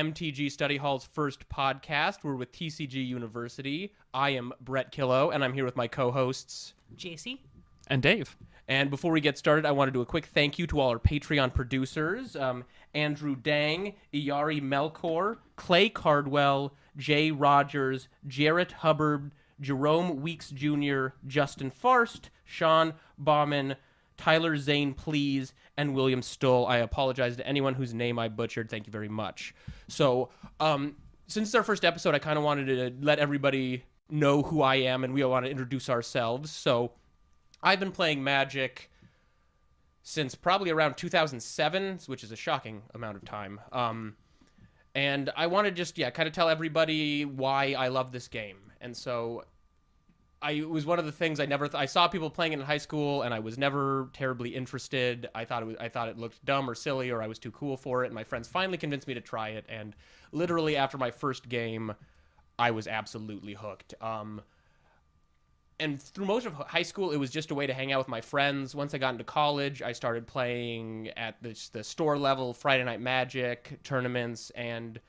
MTG Study Hall's first podcast. We're with TCGU University. I am Brett Killow, and I'm here with my co-hosts, JC. And Dave. And before we get started, I want to do a quick thank you to all our Patreon producers, Andrew Dang, Iyari Melkor, Clay Cardwell, Jay Rogers, Jarrett Hubbard, Jerome Weeks Jr., Justin Farst, Sean Bauman, Tyler Zane Please, and William Stoll. I apologize to anyone whose name I butchered. Thank you very much. So, since it's our first episode, I kind of wanted to let everybody know who I am, and we want to introduce ourselves. So, I've been playing Magic since probably around 2007, which is a shocking amount of time. And I want to just, kind of tell everybody why I love this game. And so it was one of the things I saw people playing it in high school, and I was never terribly interested. I thought it looked dumb or silly, or I was too cool for it. And my friends finally convinced me to try it. And literally after my first game, I was absolutely hooked. And through most of high school, it was just a way to hang out with my friends. Once I got into college, I started playing at the store level, Friday Night Magic tournaments, and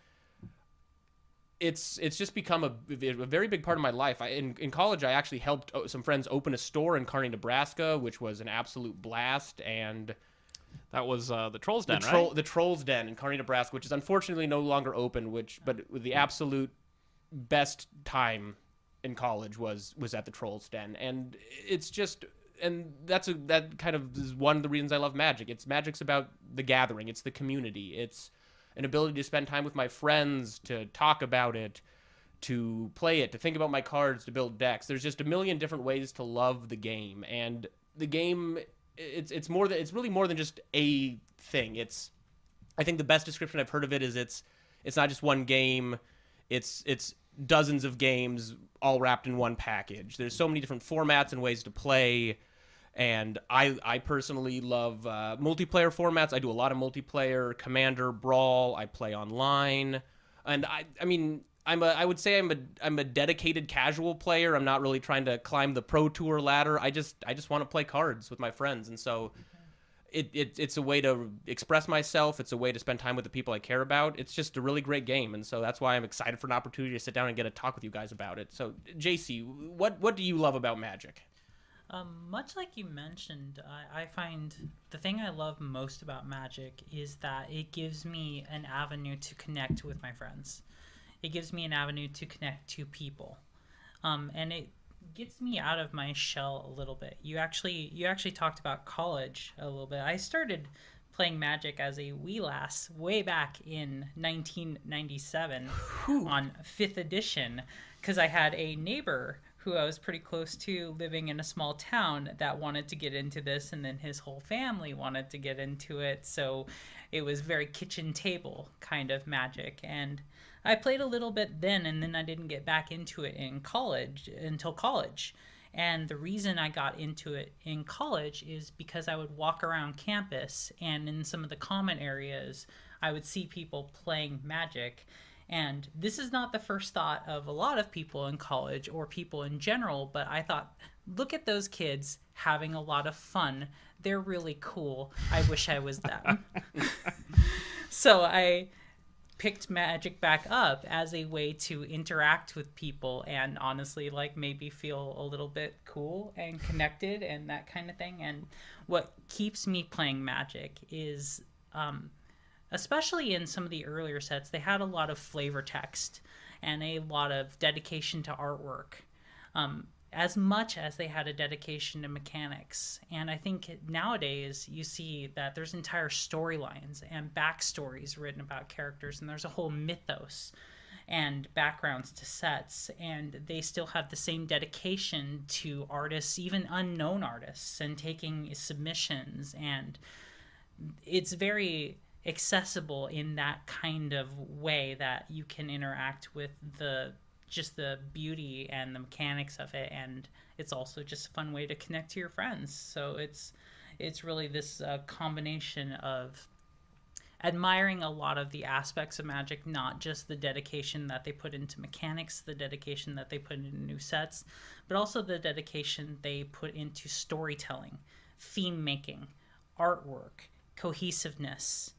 it's just become a very big part of my life. In college, I actually helped some friends open a store in Kearney, Nebraska, which was an absolute blast. And that was the Trolls Den, right? The Trolls Den in Kearney, Nebraska, which is unfortunately no longer open. But the absolute best time in college was at the Trolls Den, and it's just, and that kind of is one of the reasons I love Magic. Magic's about the gathering, it's the community, it's an ability to spend time with my friends, to talk about it, to play it, to think about my cards, to build decks. There's just a million different ways to love the game, and the game, it's really more than just a thing. I think the best description I've heard of it is it's not just one game, it's dozens of games all wrapped in one package. There's so many different formats and ways to play, and I personally love multiplayer formats. I do a lot of multiplayer, Commander, Brawl. I play online, and I would say I'm a dedicated casual player. I'm not really trying to climb the Pro Tour ladder. I just want to play cards with my friends, and so it's a way to express myself. It's a way to spend time with the people I care about. It's just a really great game, and so that's why I'm excited for an opportunity to sit down and get a talk with you guys about it. So, JC, what do you love about Magic? Much like you mentioned, I find the thing I love most about Magic is that it gives me an avenue to connect with my friends. It gives me an avenue to connect to people, and it gets me out of my shell a little bit. You actually talked about college a little bit. I started playing Magic as a wee lass way back in 1997 on 5th edition, because I had a neighbor who I was pretty close to living in a small town that wanted to get into this, and then his whole family wanted to get into it, so it was very kitchen table kind of Magic. And I played a little bit then, and then I didn't get back into it until college. And the reason I got into it in college is because I would walk around campus, and in some of the common areas, I would see people playing Magic. And this is not the first thought of a lot of people in college or people in general, but I thought, look at those kids having a lot of fun. They're really cool. I wish I was them. So I picked Magic back up as a way to interact with people and honestly maybe feel a little bit cool and connected and that kind of thing. And what keeps me playing Magic is especially in some of the earlier sets, they had a lot of flavor text and a lot of dedication to artwork, as much as they had a dedication to mechanics. And I think nowadays you see that there's entire storylines and backstories written about characters, and there's a whole mythos and backgrounds to sets, and they still have the same dedication to artists, even unknown artists, and taking submissions, and it's very accessible in that kind of way that you can interact with the beauty and the mechanics of it, and it's also just a fun way to connect to your friends. So it's really this combination of admiring a lot of the aspects of Magic, not just the dedication that they put into mechanics, the dedication that they put into new sets, but also the dedication they put into storytelling, theme making, artwork, cohesiveness,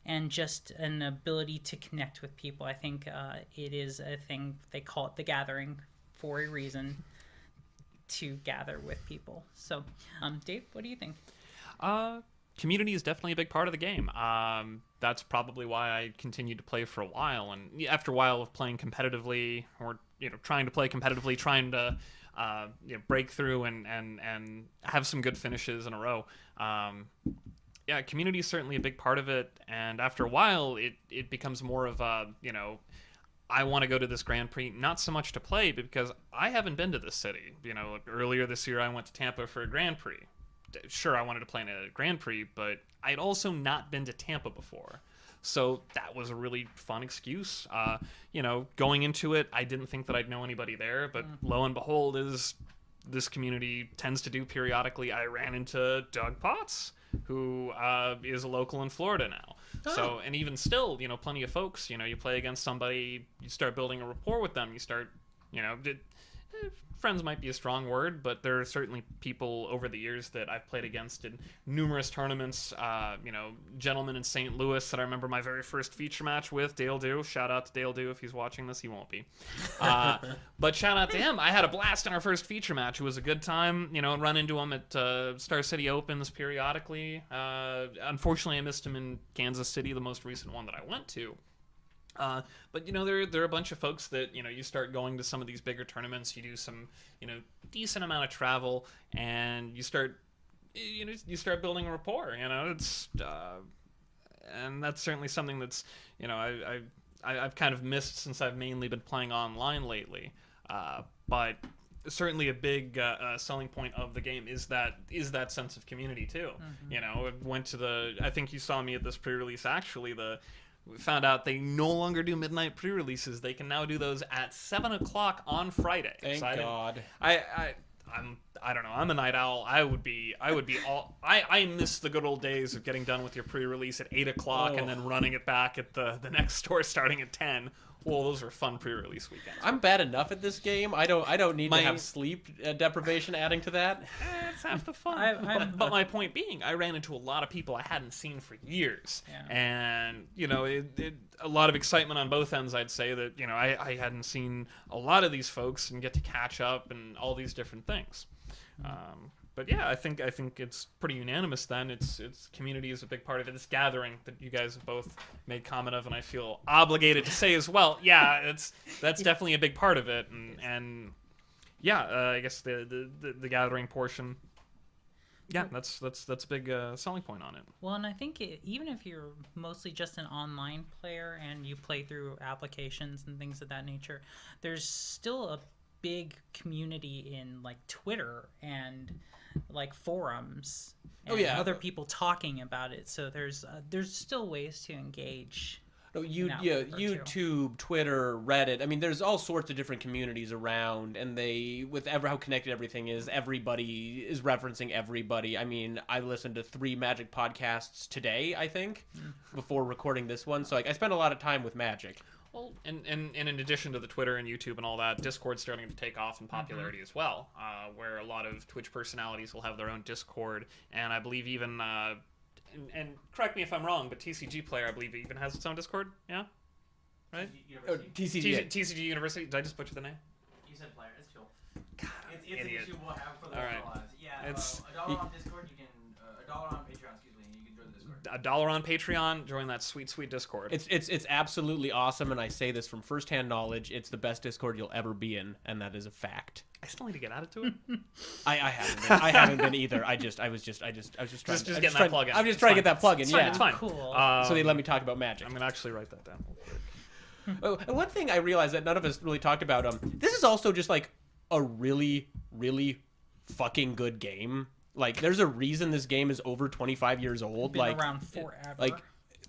and just an ability to connect with people. I think it is a thing, they call it the gathering for a reason, to gather with people. So, Dave, what do you think? Community is definitely a big part of the game. That's probably why I continued to play for a while. And after a while of playing competitively, or trying to play competitively, trying to break through and have some good finishes in a row. Community is certainly a big part of it. And after a while, it becomes more of a I want to go to this Grand Prix, not so much to play, but because I haven't been to this city. Earlier this year I went to Tampa for a Grand Prix. Sure, I wanted to play in a Grand Prix, but I'd also not been to Tampa before. So that was a really fun excuse. Going into it, I didn't think that I'd know anybody there, but lo and behold, as this community tends to do periodically, I ran into Doug Potts, who is a local in Florida now. Oh. So, and even still, plenty of folks, you play against somebody, you start building a rapport with them, you start, friends might be a strong word, but there are certainly people over the years that I've played against in numerous tournaments. Gentlemen in St. Louis that I remember my very first feature match with, Dale Dew. Shout out to Dale Dew if he's watching this. He won't be. But shout out to him. I had a blast in our first feature match. It was a good time. Run into him at Star City Opens periodically. Unfortunately, I missed him in Kansas City, the most recent one that I went to. But there are a bunch of folks that you start going to some of these bigger tournaments, you do some decent amount of travel, and you start building a rapport. It's and that's certainly something that's I've kind of missed since I've mainly been playing online lately. But certainly a big selling point of the game is that sense of community too. I think you saw me at this pre-release. Actually, we found out they no longer do midnight pre-releases. They can now do those at 7:00 on Friday. Thank God. I don't know. I'm a night owl. I miss the good old days of getting done with your pre-release at 8:00 and then running it back at the next store starting at 10. Well, those were fun pre-release weekends. I'm bad enough at this game. I don't need to have sleep deprivation adding to that. It's half the fun. But my point being, I ran into a lot of people I hadn't seen for years, and a lot of excitement on both ends. I'd say that I hadn't seen a lot of these folks and get to catch up and all these different things. But yeah, I think it's pretty unanimous then. It's community is a big part of it. This gathering that you guys have both made comment of, and I feel obligated to say as well. Yeah, that's definitely a big part of it. And I guess the gathering portion. Yeah, that's a big selling point on it. Well, and I think even if you're mostly just an online player and you play through applications and things of that nature, there's still a big community in like Twitter and like forums and other people talking about it. So there's still ways to engage. YouTube, Twitter, Reddit. I mean, there's all sorts of different communities around, and with how connected everything is, everybody is referencing everybody. I mean, I listened to 3 Magic podcasts today, I think, before recording this one. So I spent a lot of time with Magic. Well, and in addition to the Twitter and YouTube and all that, Discord's starting to take off in popularity as well, where a lot of Twitch personalities will have their own Discord, and I believe even, and correct me if I'm wrong, but TCG Player, I believe, even has its own Discord, yeah? Right? TCG University. Did I just butcher the name? You said Player, it's cool. God, it's an issue we'll have for the rest of our lives. Yeah, $1 on Discord, you can, $1 on Patreon, you can join the Discord. $1 on Patreon, join that sweet Discord. It's absolutely awesome, and I say this from firsthand knowledge. It's the best Discord you'll ever be in, and that is a fact. I still need to get added to it. I haven't been either. I was just trying to getting that plug in. I'm just trying to get that plug in. It's fine. Cool. So they let me talk about Magic. I'm gonna actually write that down. And one thing I realized that none of us really talked about. This is also just like a really, really fucking good game. Like, there's a reason this game is over 25 years old. Been around forever. Like,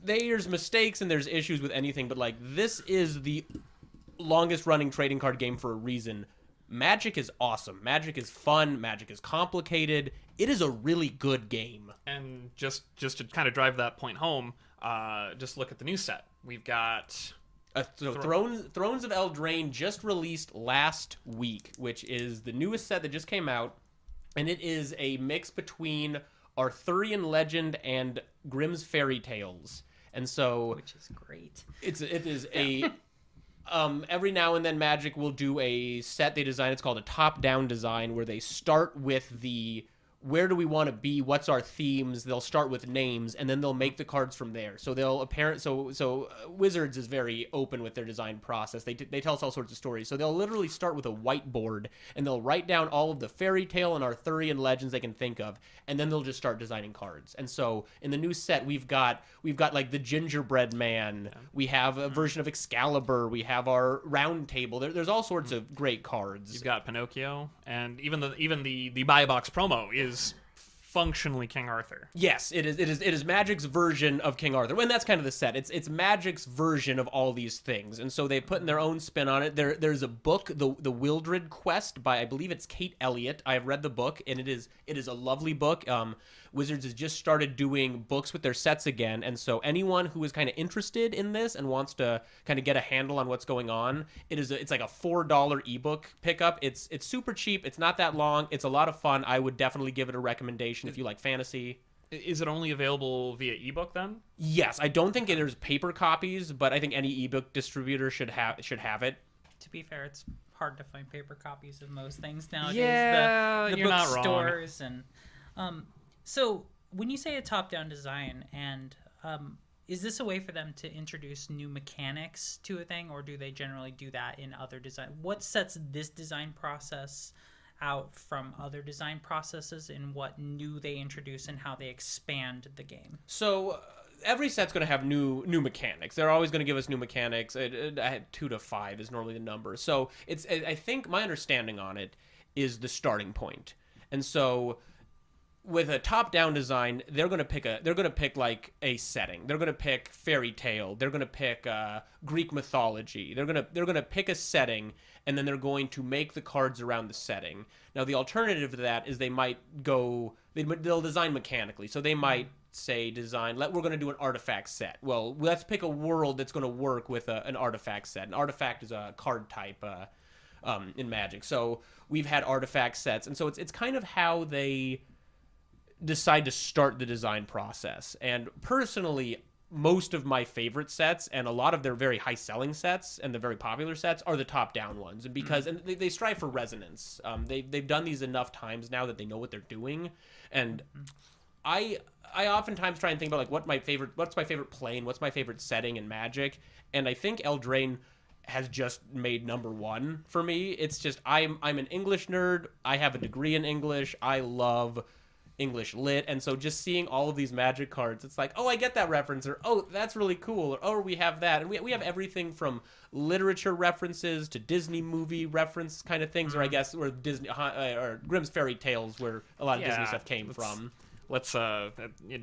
there's mistakes and there's issues with anything, but like, this is the longest running trading card game for a reason. Magic is awesome. Magic is fun. Magic is complicated. It is a really good game. And just to kind of drive that point home, just look at the new set. We've got Thrones of Eldraine just released last week, which is the newest set that just came out, and it is a mix between Arthurian legend and Grimm's fairy tales. And so which is great. it is a every now and then Magic will do a set they design. It's called a top-down design, where they start with the where do we want to be, what's our themes. They'll start with names, and then they'll make the cards from there. So Wizards is very open with their design process. They tell us all sorts of stories. So they'll literally start with a whiteboard, and they'll write down all of the fairy tale and Arthurian legends they can think of, and then they'll just start designing cards. And so in the new set, we've got like the gingerbread man. Yeah. We have a version of Excalibur. We have our round table. There's all sorts of great cards. You've got Pinocchio, and even the buy box promo is functionally King Arthur. Yes, it is Magic's version of King Arthur. And that's kind of the set. It's Magic's version of all these things. And so they put in their own spin on it. There's a book, the Wildred Quest by, I believe it's Kate Elliott. I have read the book, and it is a lovely book. Wizards has just started doing books with their sets again, and so anyone who is kind of interested in this and wants to kind of get a handle on what's going on, it's like a $4 ebook pickup. It's super cheap. It's not that long. It's a lot of fun. I would definitely give it a recommendation if you like fantasy. Is it only available via ebook then? Yes, I don't think there's paper copies, but I think any ebook distributor should have it. To be fair, it's hard to find paper copies of most things nowadays. Yeah, the you're not wrong. bookstores and so when you say a top-down design, and is this a way for them to introduce new mechanics to a thing, or do they generally do that in other design? What sets this design process out from other design processes, and what new they introduce and how they expand the game? So every set's going to have new mechanics. They're always going to give us new mechanics. 2 to 5 is normally the number. So I think my understanding on it is the starting point. And so with a top-down design, they're going to pick like a setting. They're going to pick fairy tale. They're going to pick Greek mythology. They're going to pick a setting, and then they're going to make the cards around the setting. Now, the alternative to that is they'll design mechanically. So they might say we're going to do an artifact set. Well, let's pick a world that's going to work with an artifact set. An artifact is a card type in Magic. So we've had artifact sets, and so it's kind of how they decide to start the design process. And personally, most of my favorite sets, and a lot of their very high selling sets and the very popular sets, are the top down ones. And because and they strive for resonance. They've done these enough times now that they know what they're doing. And I oftentimes try and think about like what's my favorite plane, what's my favorite setting in Magic, and I think Eldraine has just made number one for me. It's just I'm an English nerd. I have a degree in English. I love English lit, and so just seeing all of these Magic cards, it's like, oh, I get that reference, or oh, that's really cool, or oh, we have that. And we have everything from literature references to Disney movie reference kind of things, or I guess where Disney or Grimm's fairy tales, where a lot of Disney stuff came from.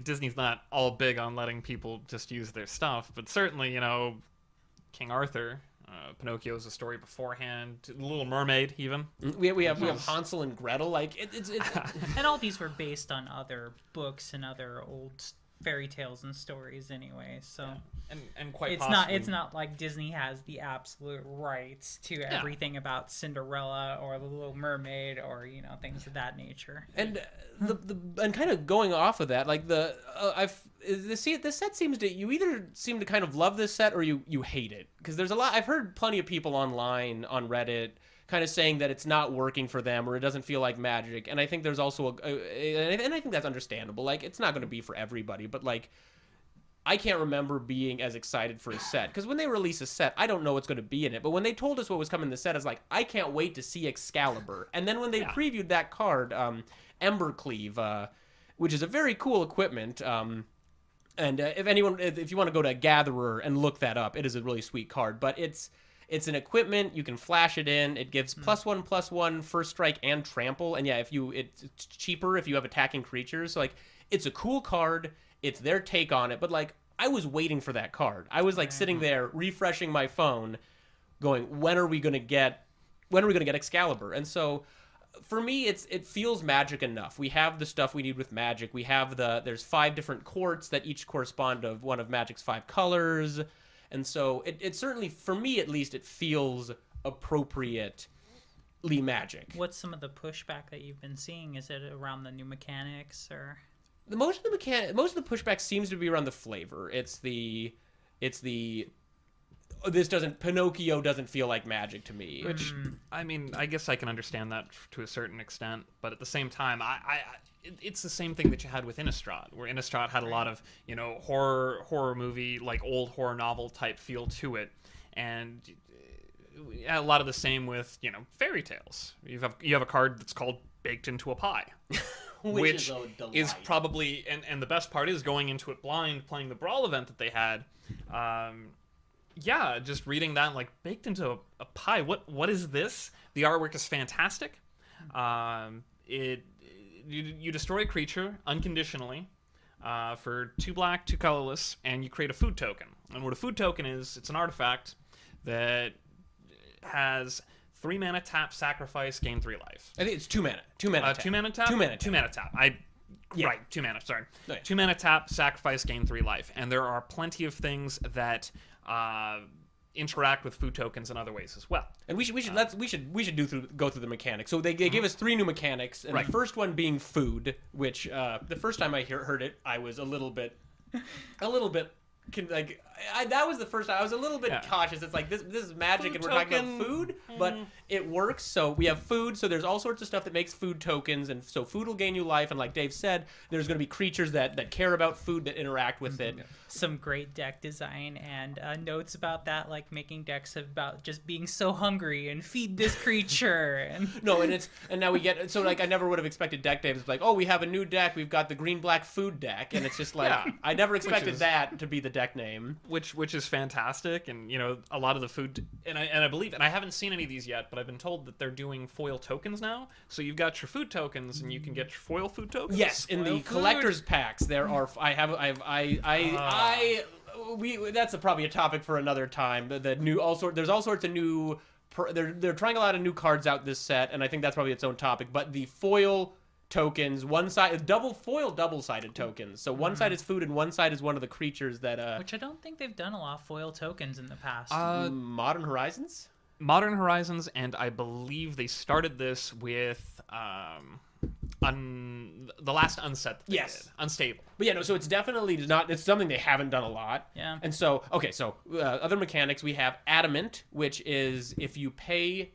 Disney's not all big on letting people just use their stuff, but certainly, King Arthur, Pinocchio's a story beforehand. The Little Mermaid, even. We have Hansel and Gretel. Like it's and all these were based on other books and other old fairy tales and stories, anyway. So and quite it's possibly, it's not like Disney has the absolute rights to everything about Cinderella or the Little Mermaid or things of that nature. And and kind of going off of that, like this set seems to, you either seem to kind of love this set or you hate it, because there's a lot. I've heard plenty of people online on Reddit kind of saying that it's not working for them or it doesn't feel like Magic, and I think there's also and I think that's understandable. Like, it's not going to be for everybody, but like, I can't remember being as excited for a set, because when they release a set, I don't know what's going to be in it. But when they told us what was coming in the set, I was like, I can't wait to see Excalibur. And then when they previewed that card, Embercleave, which is a very cool equipment. And if you want to go to Gatherer and look that up, it is a really sweet card. But it's an equipment. You can flash it in. It gives +1/+1 first strike and trample. And yeah, it's cheaper if you have attacking creatures. So like, it's a cool card. It's their take on it, but like, I was waiting for that card. I was like sitting there refreshing my phone, going, when are we gonna get Excalibur? And so, for me, it feels Magic enough. We have the stuff we need with Magic. We have there's 5 different courts that each correspond to one of Magic's 5 colors, and so it certainly, for me at least, it feels appropriately Magic. What's some of the pushback that you've been seeing? Is it around the new mechanics or? most of the pushback seems to be around the flavor. It's the Pinocchio doesn't feel like Magic to me. Which, I mean, I guess I can understand that to a certain extent, but at the same time, it's the same thing that you had with Innistrad, where Innistrad had a lot of, horror movie, like old horror novel type feel to it, and a lot of the same with, fairy tales. You have a card that's called Baked into a Pie. which is probably, and the best part is going into it blind, playing the Brawl event that they had. Yeah, just reading that, like, baked into a pie. What is this? The artwork is fantastic. You destroy a creature unconditionally for 2 black, 2 colorless, and you create a food token. And what a food token is, it's an artifact that has 3 mana tap, sacrifice, gain 3 life. I think it's 2 mana. 2 mana tap. 2 mana tap? 2 mana tap. 2 mana tap. Right, 2 mana, sorry. Oh, yeah. 2 mana tap, sacrifice, gain 3 life. And there are plenty of things that interact with food tokens in other ways as well. And we should go through the mechanics. So they gave us 3 new mechanics, and Right. the first one being food, which the first time I heard it, I was a little bit that was the first time I was a little bit cautious. It's like this is Magic Food and we're talking token. about food, but it works. So we have food, so there's all sorts of stuff that makes food tokens, and so food will gain you life, and like Dave said, there's going to be creatures that care about food, that interact with it. Some great deck design and notes about that, like making decks about just being so hungry and feed this creature. And No, and now we get, so like I never would have expected deck Dave. It's like, oh, we have a new deck, we've got the green-black food deck, and it's just like, Yeah. I never expected is- that to be the deck name. Which is fantastic, and a lot of the food, and I believe, and I haven't seen any of these yet, but I've been told that they're doing foil tokens now. So you've got your food tokens, and you can get your foil food tokens. Yes, in Foil the food. collector's packs, there are. That's probably a topic for another time. There's all sorts of new. They're trying a lot of new cards out this set, and I think that's probably its own topic. But the foil tokens, one side double-sided tokens. So one side is food, and one side is one of the creatures that. which I don't think they've done a lot of foil tokens in the past. Modern Horizons. Modern Horizons, and I believe they started this with the last unset that they Yes. did. Unstable. But yeah, no. So it's definitely not. It's something they haven't done a lot. Yeah. And so other mechanics, we have Adamant, which is if you pay.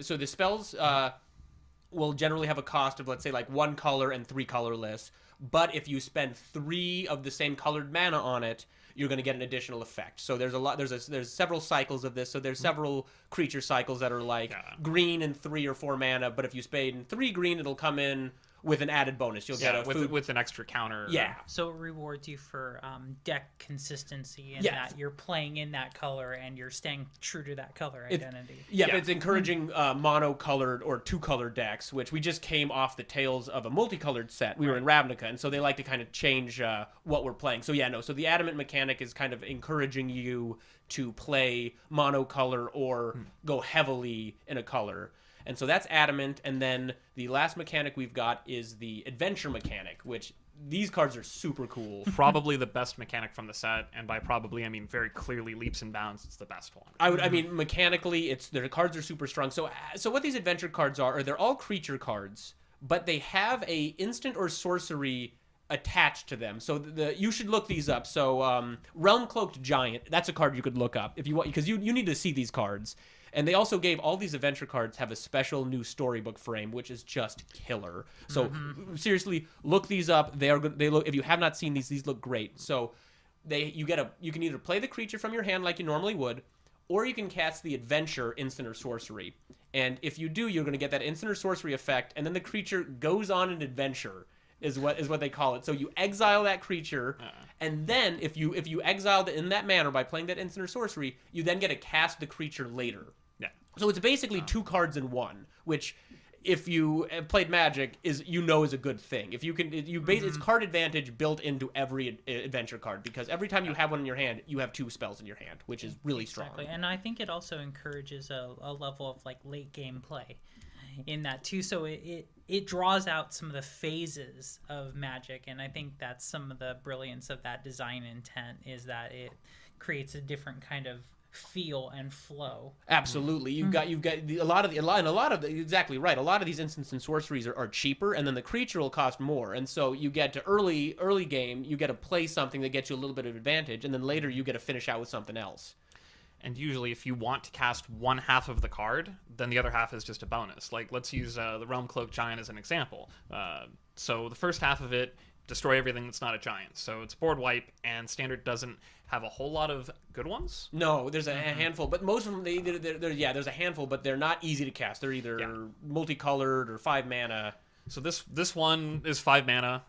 So the spells will generally have a cost of, let's say, like 1 color and 3 colorless. But if you spend 3 of the same colored mana on it, you're going to get an additional effect. So there's a lot. There's several cycles of this. So there's several creature cycles that are like green and 3 or 4 mana. But if you spade in 3 green, it'll come in with an added bonus. You'll get a food. with an extra counter. Yeah. So it rewards you for deck consistency and Yes. that you're playing in that color and you're staying true to that color identity. Yeah, Yeah. but it's encouraging mono-colored or 2-color decks, which we just came off the tails of a multicolored set. We were in Ravnica, and so they like to kind of change what we're playing. So so the Adamant mechanic is kind of encouraging you to play monocolor or go heavily in a color. And so that's Adamant, and then the last mechanic we've got is the Adventure mechanic, which these cards are super cool. Probably the best mechanic from the set, and by probably I mean very clearly leaps and bounds. It's the best one. I mean, mechanically, their cards are super strong. So what these adventure cards are they're all creature cards, but they have a instant or sorcery attached to them. So you should look these up. So Realm Cloaked Giant, that's a card you could look up if you want, because you need to see these cards. And they also gave all these adventure cards have a special new storybook frame, which is just killer. So seriously, look these up. They look, if you have not seen these look great. So you can either play the creature from your hand like you normally would, or you can cast the adventure instant or sorcery. And if you do, you're going to get that instant or sorcery effect, and then the creature goes on an adventure. Is what they call it. So you exile that creature, and then if you exiled it in that manner by playing that instant or sorcery, you then get to cast the creature later. Yeah. So it's basically 2 cards in 1, which, if you have played Magic, is a good thing. If you can, it's card advantage built into every adventure card, because every time you have one in your hand, you have 2 spells in your hand, which is really strong. Exactly. And I think it also encourages a level of like late game play in that too. So it draws out some of the phases of Magic, and I think that's some of the brilliance of that design intent, is that it creates a different kind of feel and flow. Absolutely, you've got a lot of exactly right. A lot of these instants and sorceries are cheaper, and then the creature will cost more, and so you get to early game, you get to play something that gets you a little bit of advantage, and then later you get to finish out with something else. And usually, if you want to cast one half of the card, then the other half is just a bonus. Like, let's use the Realm Cloak Giant as an example. So the first half of it, destroy everything that's not a giant. So it's board wipe, and Standard doesn't have a whole lot of good ones. No, there's a handful, but most of them, there's a handful, but they're not easy to cast. They're either multicolored or 5 mana. So this one is 5 mana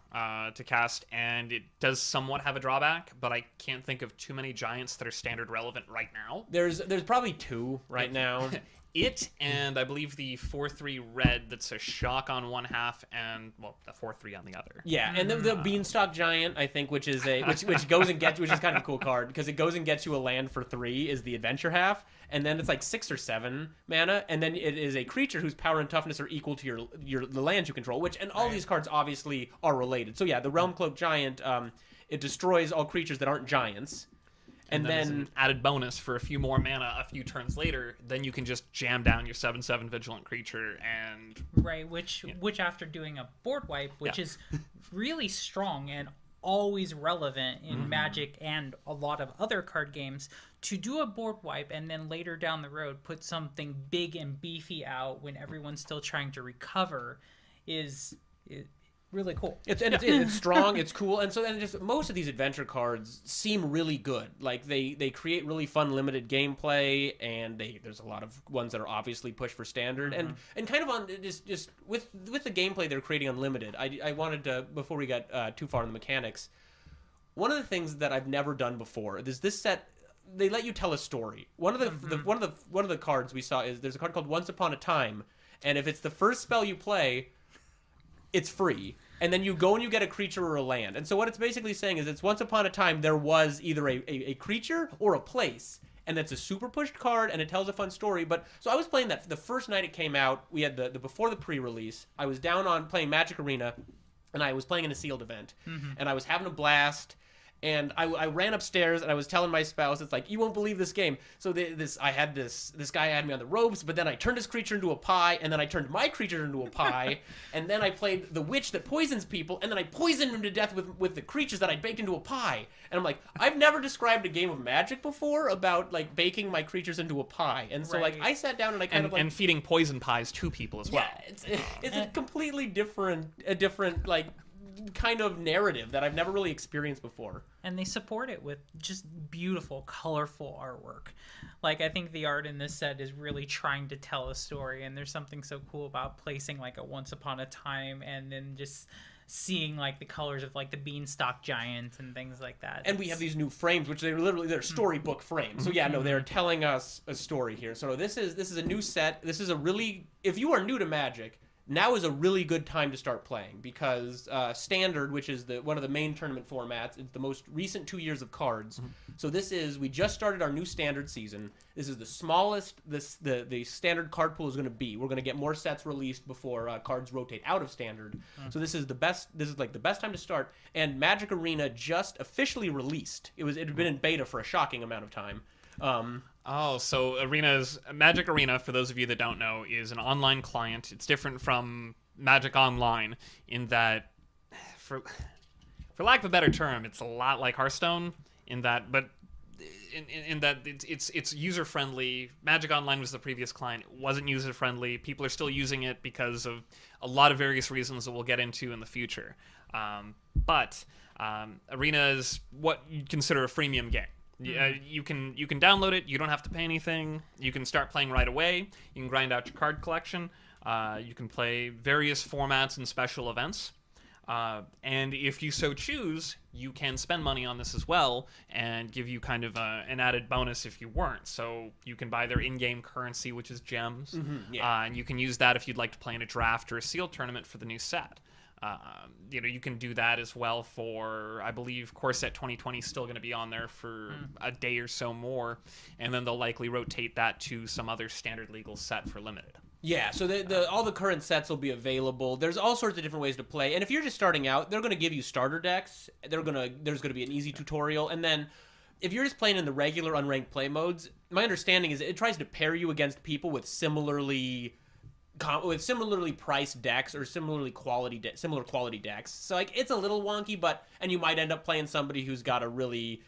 to cast, and it does somewhat have a drawback, but I can't think of too many giants that are Standard relevant right now. There's probably 2 right now. It and I believe the 4/3 red that's a shock on one half and a 4/3 on the other. Yeah, and the Beanstalk Giant, I think, which is which goes and gets, which is kind of a cool card because it goes and gets you a land for 3 is the adventure half, and then it's like 6 or 7 mana, and then it is a creature whose power and toughness are equal to the lands you control, and all these cards obviously are related. So yeah, the Realm Cloak Giant, it destroys all creatures that aren't giants. And then as an added bonus for a few more mana a few turns later, then you can just jam down your 7/7 vigilant creature and which after doing a board wipe, which is really strong and always relevant in Magic and a lot of other card games, to do a board wipe and then later down the road put something big and beefy out when everyone's still trying to recover is really cool. It's strong, it's cool, and so then just most of these adventure cards seem really good. Like they create really fun limited gameplay, and there's a lot of ones that are obviously pushed for Standard, and kind of on just with the gameplay they're creating unlimited. I wanted to, before we got too far in the mechanics, one of the things that I've never done before is this set. They let you tell a story. One of the cards we saw is there's a card called Once Upon a Time, and if it's the first spell you play, it's free, and then you go and you get a creature or a land. And so what it's basically saying is it's once upon a time there was either a creature or a place, and it's a super pushed card, and it tells a fun story. But so I was playing that the first night it came out. We had the before the pre-release. I was down on playing Magic Arena, and I was playing in a sealed event, and I was having a blast. And I ran upstairs and I was telling my spouse, it's like, you won't believe this game. So this guy had me on the ropes, but then I turned his creature into a pie, and then I turned my creature into a pie, and then I played the witch that poisons people, and then I poisoned him to death with the creatures that I baked into a pie. And I'm like, I've never described a game of Magic before about like baking my creatures into a pie. And so like I sat down and I kind of like, and feeding poison pies to people as well. Yeah, it's a completely different like kind of narrative that I've never really experienced before. And they support it with just beautiful, colorful artwork. Like, I think the art in this set is really trying to tell a story, and there's something so cool about placing like a Once Upon a Time and then just seeing like the colors of like the Beanstalk Giant and things like that. And we have these new frames, which they're storybook frames. So yeah, no, they're telling us a story here. So this is a new set. This is a really, if you are new to Magic, now is a really good time to start playing, because Standard, which is one of the main tournament formats, it's the most recent 2 years of cards. So we just started our new Standard season. This is the smallest the Standard card pool is going to be. We're going to get more sets released before cards rotate out of Standard. So this is the best time to start. And Magic Arena just officially released. It had been in beta for a shocking amount of time. So Magic Arena, for those of you that don't know, is an online client. It's different from Magic Online in that, for lack of a better term, it's a lot like Hearthstone in that, but in that it's user friendly. Magic Online was the previous client. It wasn't user friendly. People are still using it because of a lot of various reasons that we'll get into in the future. But Arena is what you'd consider a freemium game. You can download it. You don't have to pay anything. You can start playing right away. You can grind out your card collection. You can play various formats and special events. And if you so choose, you can spend money on this as well and give you kind of an added bonus if you weren't. So you can buy their in-game currency, which is gems. And you can use that if you'd like to play in a draft or a sealed tournament for the new set. You can do that as well for, I believe, Core Set 2020 is still going to be on there for a day or so more, and then they'll likely rotate that to some other Standard legal set for limited. Yeah, so all the current sets will be available. There's all sorts of different ways to play, and if you're just starting out, they're going to give you starter decks. There's going to be an easy tutorial, and then if you're just playing in the regular unranked play modes, my understanding is it tries to pair you against people with similarly priced decks or similar quality decks. So like it's a little wonky, and you might end up playing somebody who's got a really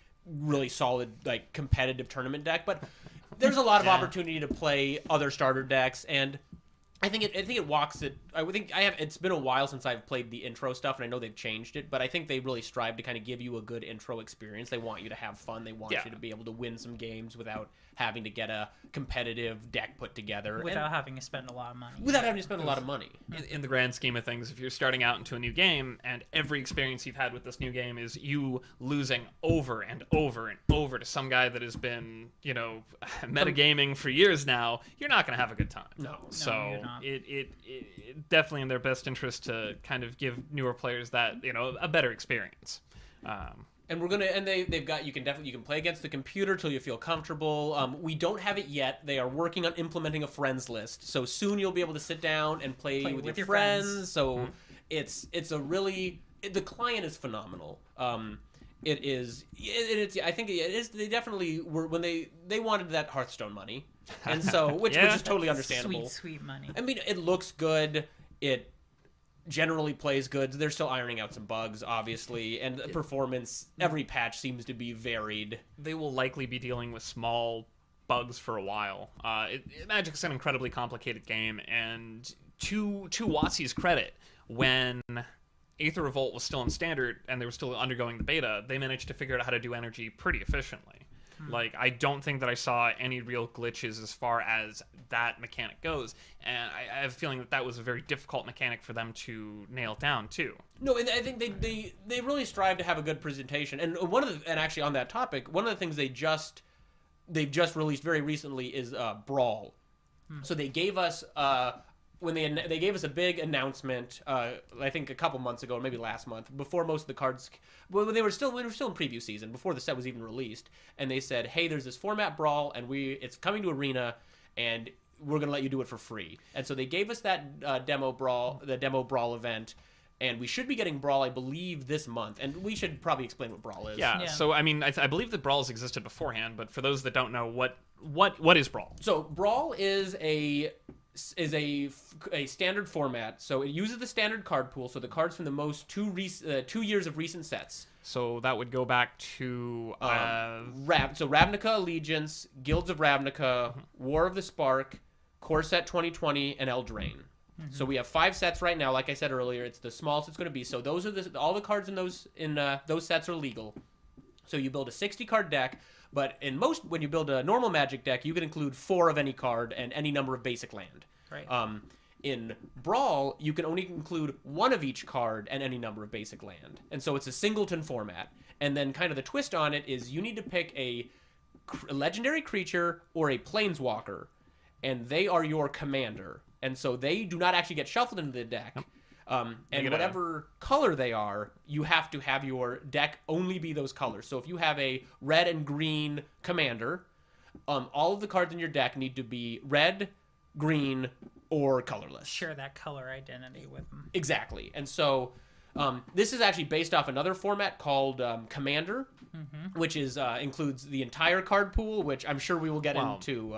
solid like competitive tournament deck, but there's a lot of opportunity to play other starter decks, and I think it walks it. It's been a while since I've played the intro stuff, and I know they've changed it, but I think they really strive to kind of give you a good intro experience. They want you to have fun. They want you to be able to win some games without having to get a competitive deck put together. Without having to spend a lot of money. In the grand scheme of things, if you're starting out into a new game and every experience you've had with this new game is you losing over and over and over to some guy that has been, metagaming for years now, you're not going to have a good time. No. So it definitely in their best interest to kind of give newer players that, a better experience. And they've got you can play against the computer till you feel comfortable. We don't have it yet. They are working on implementing a friends list, so soon you'll be able to sit down and play with your friends. So it's a really the client is phenomenal. It is. I think it is. They definitely were when they wanted that Hearthstone money, and so which is totally understandable. Sweet money. I mean, it looks good. It generally plays good. They're still ironing out some bugs, obviously, and the performance, every patch seems to be varied. They will likely be dealing with small bugs for a while. Magic's an incredibly complicated game, and to WotC's credit, when Aether Revolt was still in Standard and they were still undergoing the beta, they managed to figure out how to do energy pretty efficiently. Like, I don't think that I saw any real glitches as far as that mechanic goes. And I have a feeling that was a very difficult mechanic for them to nail down, too. No, and I think they really strive to have a good presentation. And and actually on that topic, one of the things they've just released very recently is Brawl. So they gave us when they gave us a big announcement, I think a couple months ago, or maybe last month, before most of the cards, when we were still in preview season, before the set was even released, and they said, "Hey, there's this format Brawl, and it's coming to Arena, and we're gonna let you do it for free." And so they gave us that demo Brawl event, and we should be getting Brawl, I believe, this month. And we should probably explain what Brawl is. Yeah. So I mean, I believe that Brawls existed beforehand, but for those that don't know, what is Brawl? So Brawl is a standard format, so it uses the standard card pool, so the cards from the most 2 years of recent sets. So that would go back to Ravnica Allegiance, Guilds of Ravnica, War of the Spark, Core Set 2020, and Eldraine. So we have 5 sets right now. Like I said earlier, it's the smallest it's going to be. So those are all the cards in those sets are legal. So you build a 60 card deck. But when you build a normal Magic deck, you can include 4 of any card and any number of basic land. Right. In Brawl, you can only include 1 of each card and any number of basic land. And so it's a singleton format. And then kind of the twist on it is you need to pick a legendary creature or a planeswalker, and they are your commander. And so they do not actually get shuffled into the deck. And whatever color they are, you have to have your deck only be those colors. So if you have a red and green commander, all of the cards in your deck need to be red, green, or colorless. Share that color identity with them. Exactly. And so this is actually based off another format called Commander, which includes the entire card pool, which I'm sure we will get into.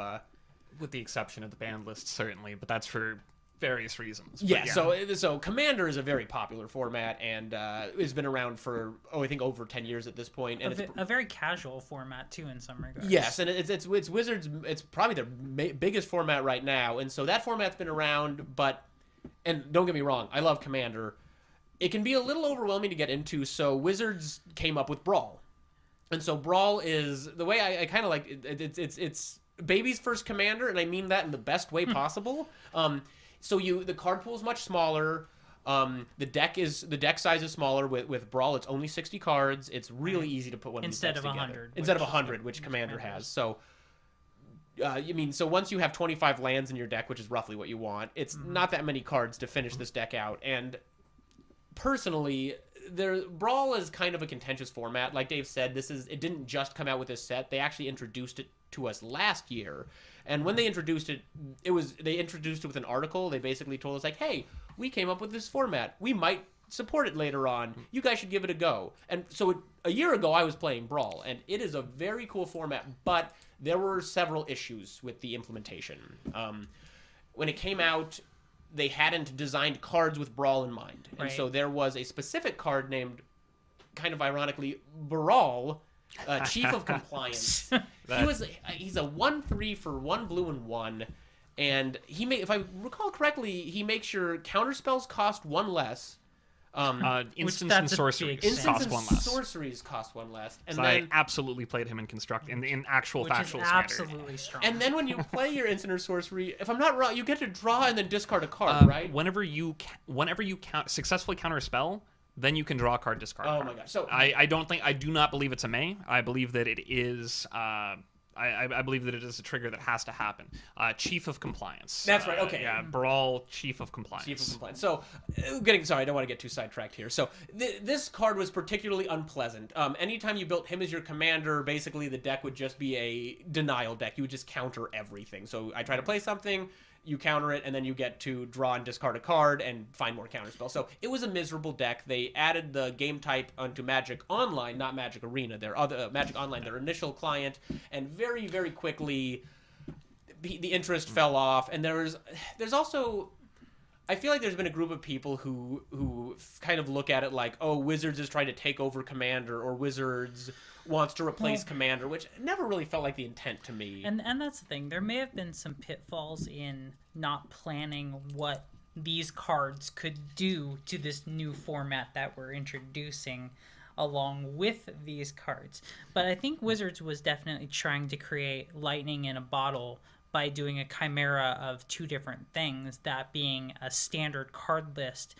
With the exception of the banned list, certainly, but that's for various reasons. Yeah, so Commander is a very popular format and has been around for I think over 10 years at this point, and it's a very casual format too in some regards. Yes, and it's Wizards. It's probably their biggest format right now, and so that format's been around. And don't get me wrong, I love Commander. It can be a little overwhelming to get into, so Wizards came up with Brawl, and so Brawl is the way I kind of like it, it's baby's first Commander, and I mean that in the best way possible. So the card pool is much smaller. The deck size is smaller. With Brawl, it's only 60 cards. It's really easy to put one instead of 100. Instead of 100, which Commander has. So, so once you have 25 lands in your deck, which is roughly what you want, it's not that many cards to finish this deck out. And personally, Brawl is kind of a contentious format. Like Dave said, it didn't just come out with this set. They actually introduced it to us last year. And when they introduced it, they introduced it with an article. They basically told us, like, hey, we came up with this format. We might support it later on. You guys should give it a go. And so a year ago, I was playing Brawl, and it is a very cool format, but there were several issues with the implementation. When it came out, they hadn't designed cards with Brawl in mind. And so there was a specific card named, kind of ironically, Brawl, Chief of Compliance. He's a 1/3 for 1 blue and 1. And if I recall correctly, he makes your counterspells cost 1 less. Instants and sorceries cost 1 less. Sorceries cost 1 less. And so then, I absolutely played him in actual which factual is standard. absolutely strong. and then when you play your instant or sorcery, if I'm not wrong, you get to draw and then discard a card, right? Whenever you successfully counter a spell, then you can draw a card, discard a card. Oh my gosh! So I do not believe it's a May. I believe that it is. I believe that it is a trigger that has to happen. Chief of Compliance. That's right. Okay. Yeah, Brawl Chief of Compliance. Chief of Compliance. So, sorry, I don't want to get too sidetracked here. So, this card was particularly unpleasant. Anytime you built him as your commander, basically the deck would just be a denial deck. You would just counter everything. So, I try to play something, you counter it, and then you get to draw and discard a card and find more counterspell. So, it was a miserable deck. They added the game type onto Magic Online, not Magic Arena. Their other Magic Online, their initial client, and very, very quickly the interest fell off. And there's also, I feel like there's been a group of people who kind of look at it like, oh, Wizards is trying to take over Commander, or Wizards wants to replace Commander, which never really felt like the intent to me. And that's the thing. There may have been some pitfalls in not planning what these cards could do to this new format that we're introducing along with these cards. But I think Wizards was definitely trying to create lightning in a bottle by doing a chimera of 2 different things, that being a standard card list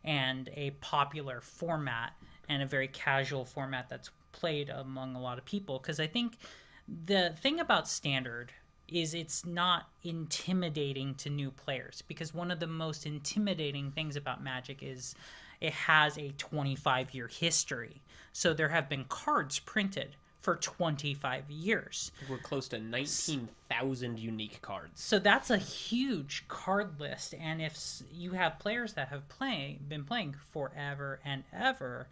and a popular format, and a very casual format that's played among a lot of people. Because I think the thing about standard is it's not intimidating to new players, because one of the most intimidating things about Magic is it has a 25-year history. So there have been cards printed for 25 years. We're close to 19,000 unique cards. So that's a huge card list. And if you have players that have been playing forever and ever,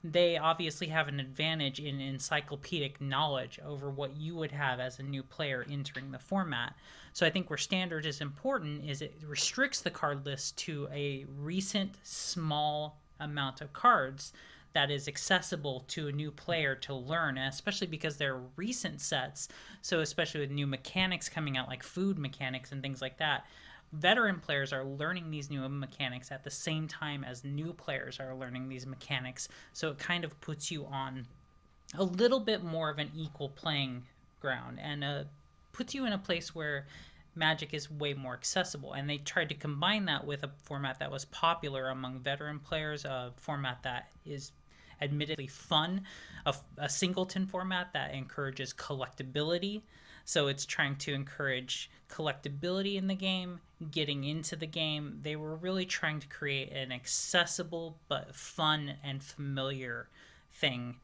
they obviously have an advantage in encyclopedic knowledge over what you would have as a new player entering the format. So I think where standard is important is it restricts the card list to a recent small amount of cards that is accessible to a new player to learn, especially because they're recent sets. So especially with new mechanics coming out, like food mechanics and things like that, veteran players are learning these new mechanics at the same time as new players are learning these mechanics. So it kind of puts you on a little bit more of an equal playing ground, and puts you in a place where Magic is way more accessible. And they tried to combine that with a format that was popular among veteran players, a format that is admittedly fun, a singleton format that encourages collectability. So it's trying to encourage collectability in the game, getting into the game. They were really trying to create an accessible but fun and familiar thing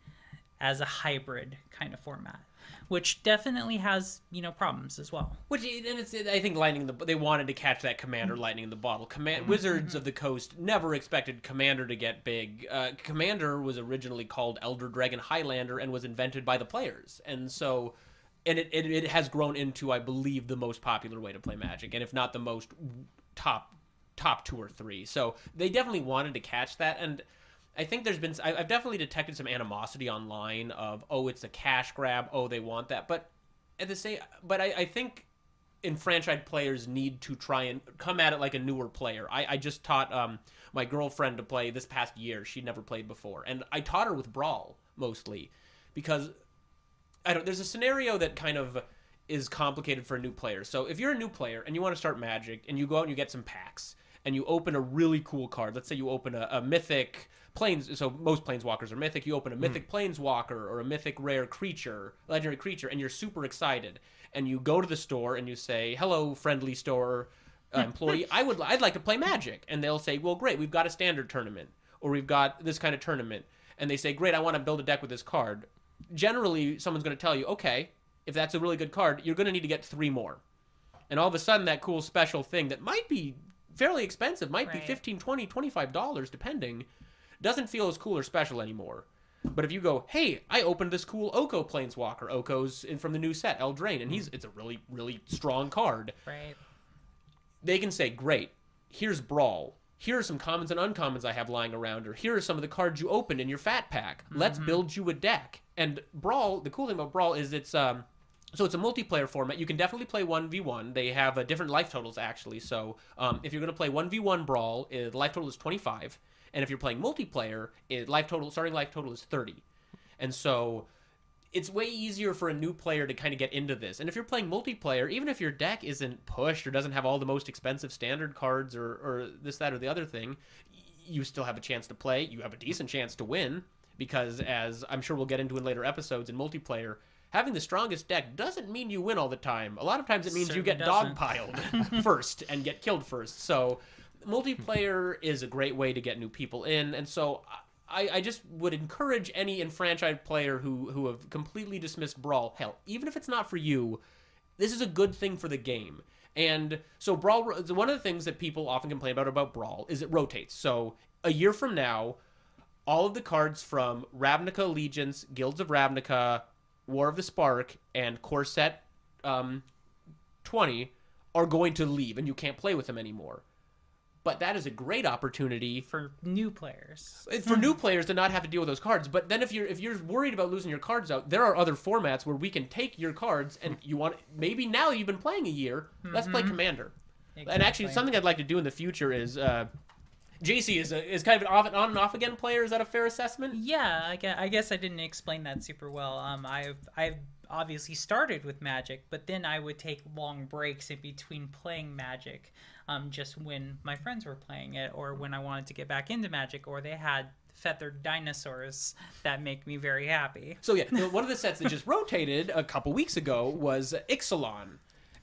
as a hybrid kind of format, which definitely has, problems as well. Which, and it's, I think they wanted to catch that Commander lightning in the bottle. Wizards of the Coast never expected Commander to get big. Commander was originally called Elder Dragon Highlander and was invented by the players. And so, and it has grown into, I believe, the most popular way to play Magic, and if not the most top 2 or 3. So they definitely wanted to catch that, and I think I've definitely detected some animosity online of, oh, it's a cash grab, oh, they want that, but I think enfranchised players need to try and come at it like a newer player. I just taught my girlfriend to play this past year. She'd never played before, and I taught her with Brawl mostly because there's a scenario that kind of is complicated for a new player. So if you're a new player and you want to start Magic and you go out and you get some packs and you open a really cool card, let's say you open a mythic planes, so most planeswalkers are mythic, you open a mythic planeswalker or a mythic rare creature, legendary creature, and you're super excited, and you go to the store and you say, hello, friendly store employee, I'd like to play Magic. And they'll say, well, great, we've got a standard tournament, or we've got this kind of tournament. And they say, great, I want to build a deck with this card. Generally, someone's going to tell you, okay, if that's a really good card, you're going to need to get 3 more. And all of a sudden, that cool special thing that might be fairly expensive, might be $15, $20, $25, depending, doesn't feel as cool or special anymore. But if you go, hey, I opened this cool Oko Planeswalker. Oko's from the new set, Eldraine, and it's a really, really strong card. Right. They can say, great, here's Brawl. Here are some commons and uncommons I have lying around, or here are some of the cards you opened in your fat pack. Let's build you a deck. And Brawl, the cool thing about Brawl is it's a multiplayer format. You can definitely play 1v1. They have different life totals, actually. So if you're going to play 1v1 Brawl, the life total is 25. And if you're playing multiplayer, starting life total is 30. And so it's way easier for a new player to kind of get into this. And if you're playing multiplayer, even if your deck isn't pushed or doesn't have all the most expensive standard cards or this, that, or the other thing, you still have a chance to play. You have a decent chance to win because, as I'm sure we'll get into in later episodes in multiplayer, having the strongest deck doesn't mean you win all the time. A lot of times it means you get dogpiled first and get killed first. So multiplayer is a great way to get new people in. And so I just would encourage any enfranchised player who have completely dismissed Brawl, hell, even if it's not for you, this is a good thing for the game. And so Brawl, one of the things that people often complain about Brawl is it rotates. So a year from now, all of the cards from Ravnica Allegiance, Guilds of Ravnica, War of the Spark, and Core Set 20 are going to leave, and you can't play with them anymore. But that is a great opportunity for new players. For new players to not have to deal with those cards. But then if you're worried about losing your cards out, there are other formats where we can take your cards and maybe now you've been playing a year, let's play Commander. Exactly. And actually something I'd like to do in the future is JC is kind of an on and off again player. Is that a fair assessment? Yeah, I guess I didn't explain that super well. I've obviously started with Magic, but then I would take long breaks in between playing Magic. Just when my friends were playing it, or when I wanted to get back into Magic, or they had feathered dinosaurs that make me very happy. So yeah, one of the sets that just rotated a couple weeks ago was Ixalan.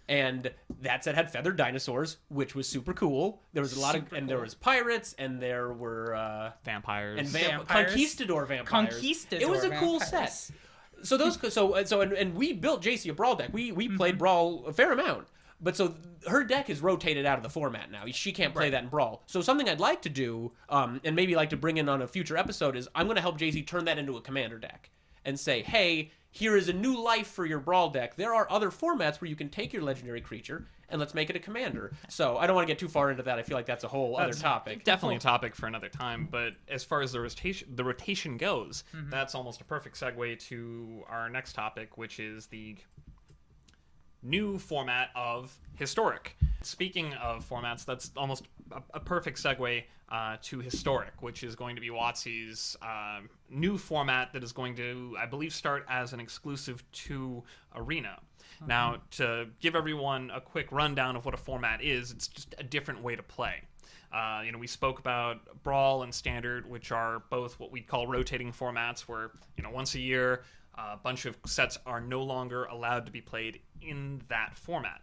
And that set had feathered dinosaurs, which was super cool. There was a lot of, and there was pirates, and there were vampires and conquistador vampires. It was a cool set. So and we built JC a Brawl deck. We played Brawl a fair amount. But so her deck is rotated out of the format now. She can't play that in Brawl. So something I'd like to do, and maybe like to bring in on a future episode, is I'm going to help JC turn that into a Commander deck. And say, hey, here is a new life for your Brawl deck. There are other formats where you can take your legendary creature, and let's make it a Commander. So I don't want to get too far into that. I feel like that's a whole other topic. Definitely a topic for another time. But as far as the rotation goes, that's almost a perfect segue to our next topic, which is the new format of Historic. Speaking of formats, that's almost a perfect segue to Historic, which is going to be WotC's new format that is going to, I believe, start as an exclusive to Arena. Now, to give everyone a quick rundown of what a format is, it's just a different way to play. We spoke about Brawl and Standard, which are both what we call rotating formats, where once a year a bunch of sets are no longer allowed to be played in that format.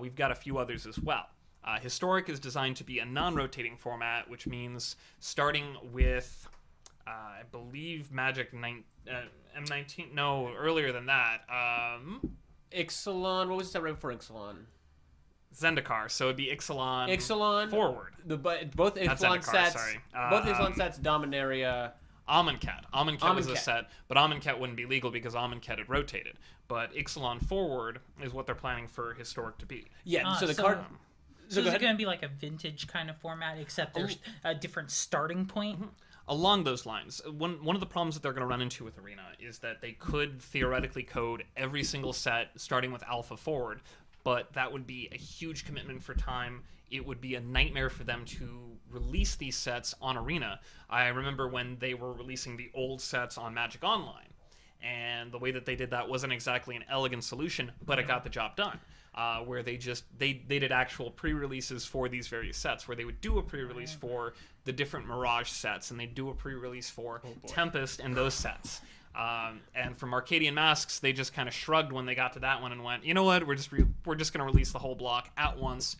We've got a few others as well. Historic is designed to be a non-rotating format, which means starting with, I believe, Magic M19. No, earlier than that. Ixalan. What was the set right before Ixalan? Zendikar. So it'd be Ixalan forward. Both Ixalan sets. Sorry. Both Ixalan sets. Dominaria. Amonkhet. Amonkhet was a set, but Amonkhet wouldn't be legal because Amonkhet had rotated. But Ixalan Forward is what they're planning for Historic to be. Yeah, so the card... So is it going to be like a vintage kind of format, except there's a different starting point? Along those lines, one of the problems that they're going to run into with Arena is that they could theoretically code every single set starting with Alpha Forward, but that would be a huge commitment for time. It would be a nightmare for them to release these sets on Arena. I remember when they were releasing the old sets on Magic Online, and the way that they did that wasn't exactly an elegant solution, but it got the job done. Where they did actual pre-releases for these various sets, where they would do a pre-release for the different Mirage sets, and they'd do a pre-release for Tempest and those sets. And from Arcadian Masks, they just kind of shrugged when they got to that one and went, you know what, we're just going to release the whole block at once.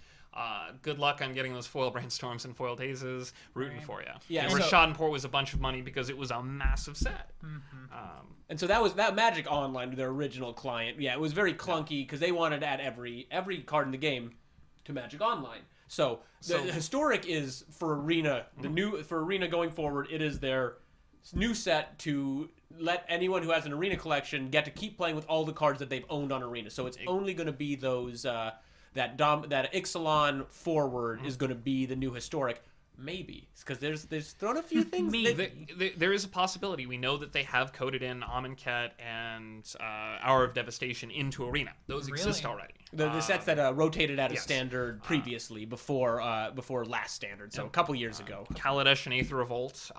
Good luck on getting those foil brainstorms and foiled hazes. Rooting for you. Yeah, and Rashad was a bunch of money because it was a massive set. And so that Magic Online, their original client, it was very clunky because they wanted to add every card in the game to Magic Online. So the historic is for Arena. For Arena going forward, it is their new set to let anyone who has an Arena collection get to keep playing with all the cards that they've owned on Arena. So it's only going to be those that Ixalan forward is going to be the new historic. Maybe because there's thrown a few things. There is a possibility. We know that they have coded in Amonkhet and Hour of Devastation into Arena. Those exist already. The sets that rotated out of Standard previously before last Standard, so a couple years ago. Kaladesh and Aether Revolt,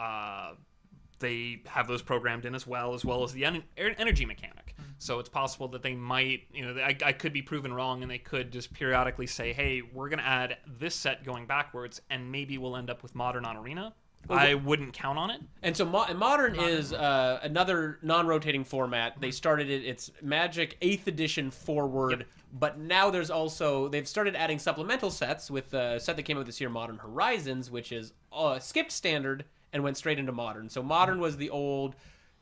they have those programmed in as well as the energy mechanic. So it's possible that they might, I could be proven wrong, and they could just periodically say, hey, we're going to add this set going backwards, and maybe we'll end up with Modern on Arena. I wouldn't count on it. And so Modern is another non-rotating format. They started it. It's Magic 8th edition forward, but now they've started adding supplemental sets with a set that came out this year, Modern Horizons, which is skipped Standard and went straight into Modern. So Modern was the old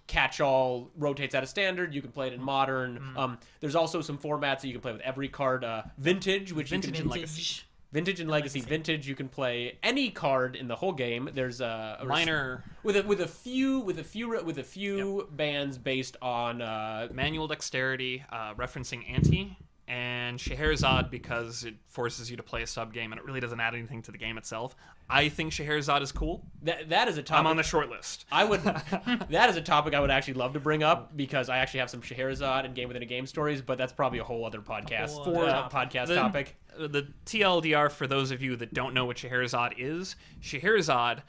catch-all, rotates out of Standard. You can play it in Modern. There's also some formats that you can play with every card. Vintage, which Vintage you can and Legacy. Vintage and Legacy. Vintage, you can play any card in the whole game. There's a minor with a few bans based on manual dexterity, referencing Ante, and Scheherazade because it forces you to play a sub game and it really doesn't add anything to the game itself. I think Scheherazade is cool. That is a topic I'm on the short list. That is a topic I would actually love to bring up because I actually have some Scheherazade and Game Within a Game stories, but that's probably a whole other podcast topic. The TLDR for those of you that don't know what Scheherazade is, Scheherazade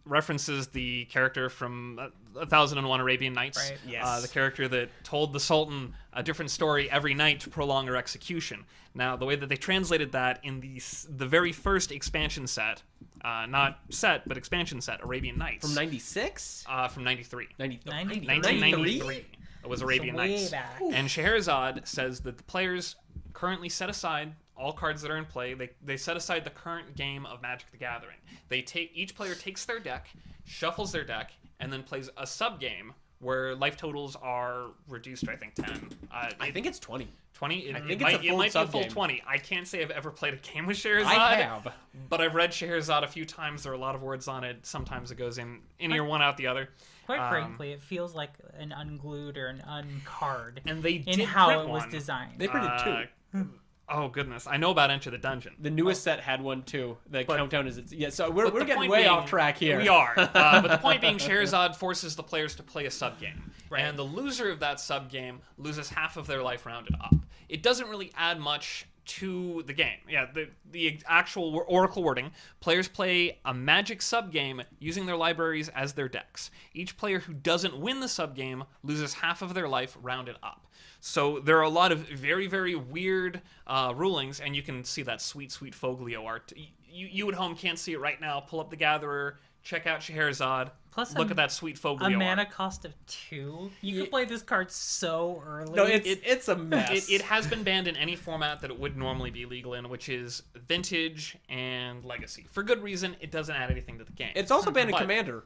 references the character from 1001 Arabian Nights. Right. Yes. The character that told the Sultan a different story every night to prolong her execution. Now, the way that they translated that in the very first expansion set, not set, but expansion set, Arabian Nights. From 96? From 93. 1993? It was Arabian Nights. Back. And Scheherazade says that the players currently set aside all cards that are in play. They set aside the current game of Magic the Gathering. Each player takes their deck, shuffles their deck, and then plays a sub game where life totals are reduced to, I think, 10. I think it's 20. 20? It I think might it's a be full a full sub-game. 20. I can't say I've ever played a game with Scheherazade. I have. But I've read Scheherazade a few times. There are a lot of words on it. Sometimes it goes in ear one, out the other. Quite frankly, it feels like an unglued or an uncard And they in did how print it was one. designed. They printed two. Oh, goodness. I know about Enter the Dungeon. The newest set had one too. The countdown is so we're the getting point way being- off track here. We are. But the point being, Scheherazade forces the players to play a sub-game. Right. And the loser of that sub-game loses half of their life rounded up. It doesn't really add much to the game. Yeah, the actual Oracle wording, players play a Magic sub-game using their libraries as their decks. Each player who doesn't win the sub-game loses half of their life rounded up. So there are a lot of very, very weird rulings, and you can see that sweet, sweet Foglio art. You at home can't see it right now. Pull up the Gatherer, check out Scheherazade, Plus look at that sweet Foglio a art. mana cost of 2. You can play this card so early. No, it's a mess. It has been banned in any format that it would normally be legal in, which is Vintage and Legacy. For good reason, it doesn't add anything to the game. It's also banned in But- Commander.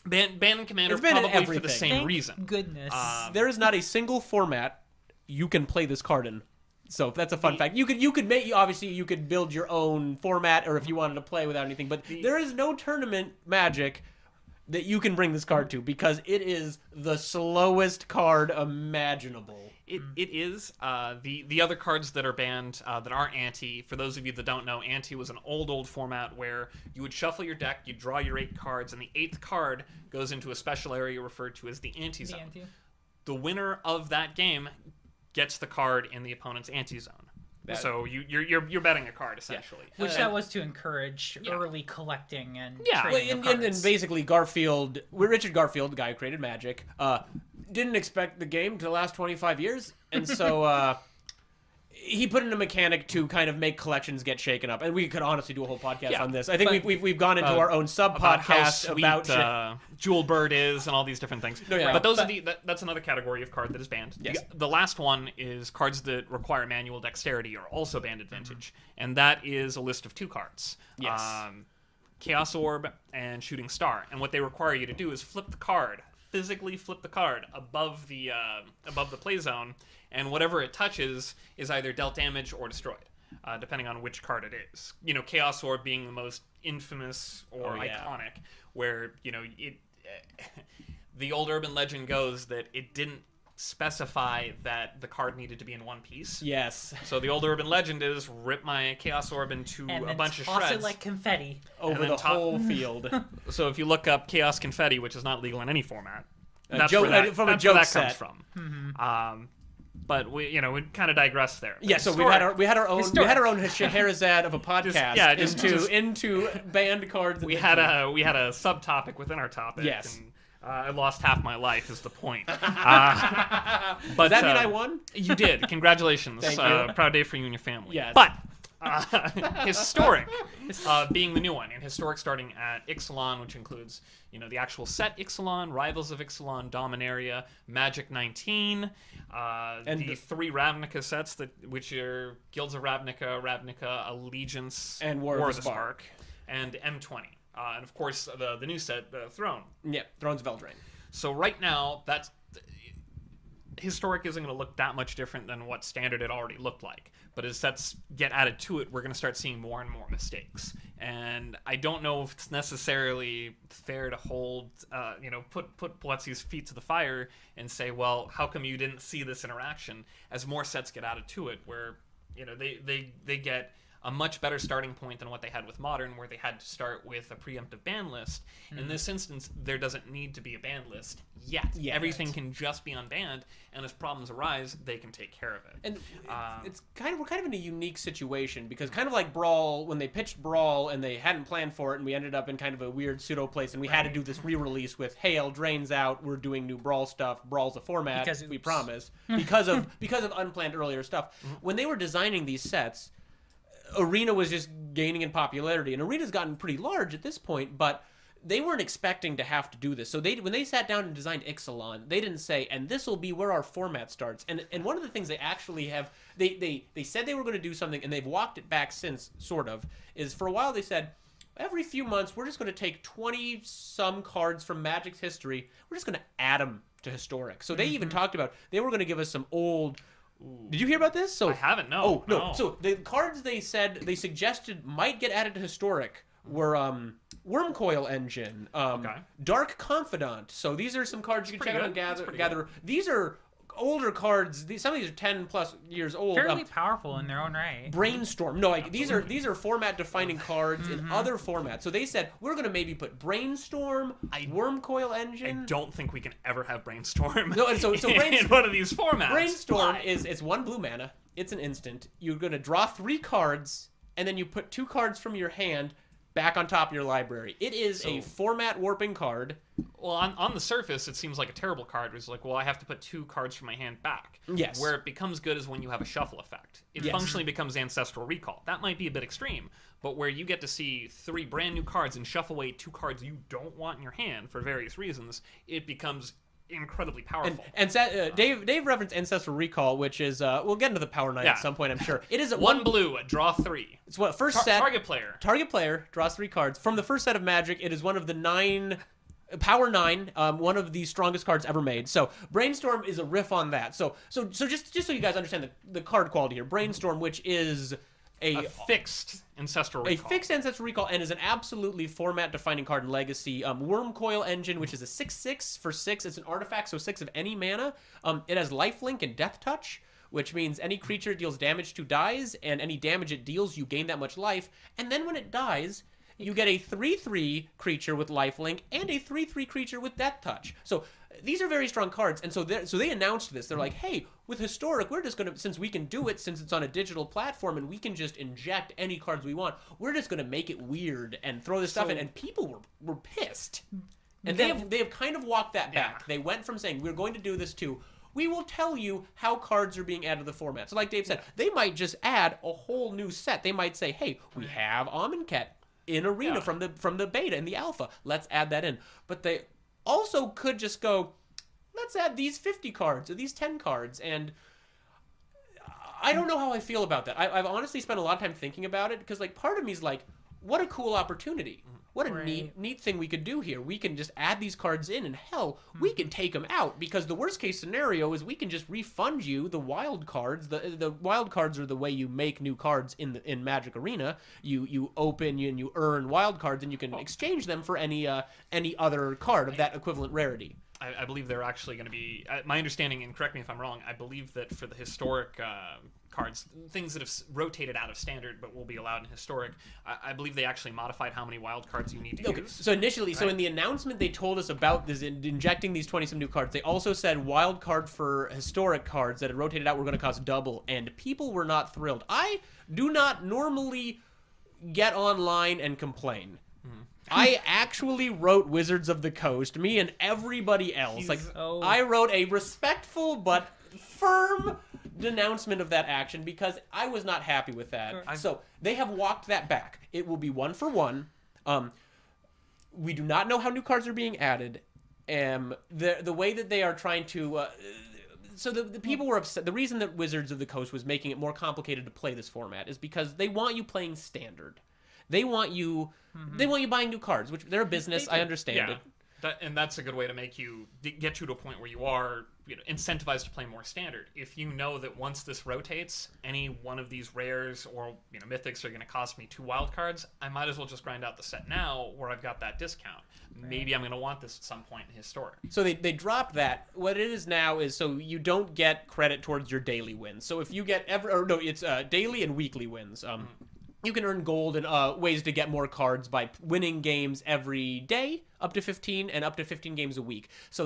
Ban and Commander It's banned in probably for the everything. same Thank reason. goodness. There is not a single format you can play this card in. So that's a fun fact. You could make obviously you could build your own format, or if you wanted to play without anything. But there is no tournament Magic that you can bring this card to because it is the slowest card imaginable. It is. The other cards that are banned that aren't Ante, for those of you that don't know, Ante was an old format where you would shuffle your deck, you draw your 8 cards, and the 8th card goes into a special area referred to as the Ante Zone. The winner of that game gets the card in the opponent's Ante Zone. So you're betting a card essentially. Which that was to encourage early collecting and trading of and cards. basically Richard Garfield, the guy who created Magic, didn't expect the game to last 25 years, and so he put in a mechanic to kind of make collections get shaken up. And we could honestly do a whole podcast on this. I think we've gone into our own sub podcast about Jewel Bird is and all these different things. No, yeah. But those are that's another category of card that is banned. Yes. The last one is cards that require manual dexterity are also banned at Vintage, and that is a list of 2 cards. Yes. Chaos Orb and Shooting Star. And what they require you to do is flip the card, physically flip the card above the play zone, and whatever it touches is either dealt damage or destroyed. depending on which card it is. You know, Chaos Orb being the most infamous or iconic, where, you know, it the old urban legend goes that it didn't specify that the card needed to be in one piece. Yes. So the old urban legend is rip my Chaos Orb into and a bunch of toss shreds. it like confetti. Over the whole field. So if you look up Chaos Confetti, which is not legal in any format, that's joke- where that, from a that's where joke that comes set. from. But we kind of digress there. Yeah, so Historic- we had our own Scheherazade of a podcast into banned cards. we had a subtopic within our topic. Yes. And, I lost half my life is the point. But Does that mean I won? You did. Congratulations. Thank you. Proud day for you and your family. Yes. But historic being the new one, and historic starting at Ixalan, which includes, you know, the actual set Ixalan, Rivals of Ixalan, Dominaria, Magic 19, And the 3 Ravnica sets, which are Guilds of Ravnica, Allegiance, And War of the Spark. and M20. And of course, the new set, the Throne. Yeah, Thrones of Eldraine. So right now, that's historic isn't going to look that much different than what standard it already looked like. But as sets get added to it, we're going to start seeing more and more mistakes. And I don't know if it's necessarily fair to hold, put Bletsy's feet to the fire and say, well, how come you didn't see this interaction? As more sets get added to it, where, you know, they get a much better starting point than what they had with Modern, where they had to start with a preemptive ban list. In this instance, there doesn't need to be a ban list yet. Everything can just be unbanned, and as problems arise, they can take care of it. And we're kind of in a unique situation, because kind of like Brawl, when they pitched Brawl and they hadn't planned for it, and we ended up in kind of a weird pseudo place, and we had to do this re-release with, hey, Eldraine's out, we're doing new Brawl stuff, Brawl's a format, we promise, because of unplanned earlier stuff. When they were designing these sets, Arena was just gaining in popularity, and Arena's gotten pretty large at this point, but they weren't expecting to have to do this. So when they sat down and designed Ixalan, they didn't say, and this will be where our format starts. And one of the things they actually have, they said they were going to do something, and they've walked it back since, sort of, is for a while they said, every few months we're just going to take 20-some cards from Magic's history, we're just going to add them to Historic. So they even talked about, they were going to give us some old... Did you hear about this? So I haven't, no. Oh, no. So the cards they suggested might get added to Historic were Wormcoil Engine, Dark Confidant. So these are some cards you can check out on Gather. These are older cards. Some of these are 10+ years old. Fairly powerful in their own right. Brainstorm. No, these are format defining cards in other formats. So they said we're going to maybe put Brainstorm, Wormcoil Engine. I don't think we can ever have Brainstorm. No, and so in one of these formats. Brainstorm it's 1 blue mana. It's an instant. You're going to draw 3 cards, and then you put 2 cards from your hand back on top of your library. It is a format warping card. Well, on the surface, it seems like a terrible card. It's like, well, I have to put 2 cards from my hand back. Yes. Where it becomes good is when you have a shuffle effect. It functionally becomes Ancestral Recall. That might be a bit extreme, but where you get to see 3 brand new cards and shuffle away 2 cards you don't want in your hand for various reasons, it becomes incredibly powerful. And Dave referenced Ancestral Recall, which is we'll get into the Power Knight at some point, I'm sure. It is 1 blue, draw 3. It's what first set. Target player draws 3 cards from the first set of Magic. It is one of the 9 Power 9, one of the strongest cards ever made. So Brainstorm is a riff on that. So just so you guys understand the card quality here, Brainstorm, which is a fixed Ancestral Recall. A fixed Ancestral Recall, and is an absolutely format-defining card in Legacy. Wormcoil Engine, which is a 6/6 for 6. It's an artifact, so 6 of any mana. It has Lifelink and Death Touch, which means any creature it deals damage to dies, and any damage it deals, you gain that much life. And then when it dies, you get a 3/3 creature with Lifelink and a 3/3 creature with Death Touch. So these are very strong cards, and so they announced this. They're like, hey, with Historic, we're just going to, since we can do it, since it's on a digital platform, and we can just inject any cards we want, we're just going to make it weird and throw this stuff in, and people were pissed. And they have kind of walked that back. They went from saying, we're going to do this to, we will tell you how cards are being added to the format. So like Dave said, they might just add a whole new set. They might say, hey, we have Amonkhet in Arena from the beta and the alpha. Let's add that in. But they also could just go, let's add these 50 cards or these 10 cards. And I don't know how I feel about that. I've honestly spent a lot of time thinking about it, because like part of me is like, what a cool opportunity. what a Right. neat thing we could do here. We can just add these cards in, and hell, we can take them out, because the worst case scenario is we can just refund you the wild cards. The wild cards are the way you make new cards in Magic Arena. You open and you earn wild cards, and you can exchange them for any other card of that equivalent rarity. I believe they're actually going to be, my understanding, and correct me if I'm wrong, I believe that for the historic cards, things that have rotated out of standard but will be allowed in historic, I believe they actually modified how many wild cards you need to use. So initially, so in the announcement they told us about this, injecting these 20 some new cards, they also said wild card for historic cards that had rotated out were going to cost double, and people were not thrilled. I do not normally get online and complain. I actually wrote Wizards of the Coast, me and everybody else. I wrote a respectful but firm denouncement of that action because I was not happy with that. So they have walked that back. It will be 1 for 1. We do not know how new cards are being added. The way that they are trying to... so the people were upset. The reason that Wizards of the Coast was making it more complicated to play this format is because they want you playing standard. They want you buying new cards, which they're a business. I understand it. And that's a good way to make you get you to a point where you are incentivized to play more standard. If you know that once this rotates, any one of these rares or mythics are going to cost me 2 wild cards, I might as well just grind out the set now where I've got that discount. Maybe I'm going to want this at some point in historic. So they dropped that. What it is now is so you don't get credit towards your daily wins. So if you get it's daily and weekly wins. You can earn gold and ways to get more cards by winning games every day, up to 15, and up to 15 games a week. So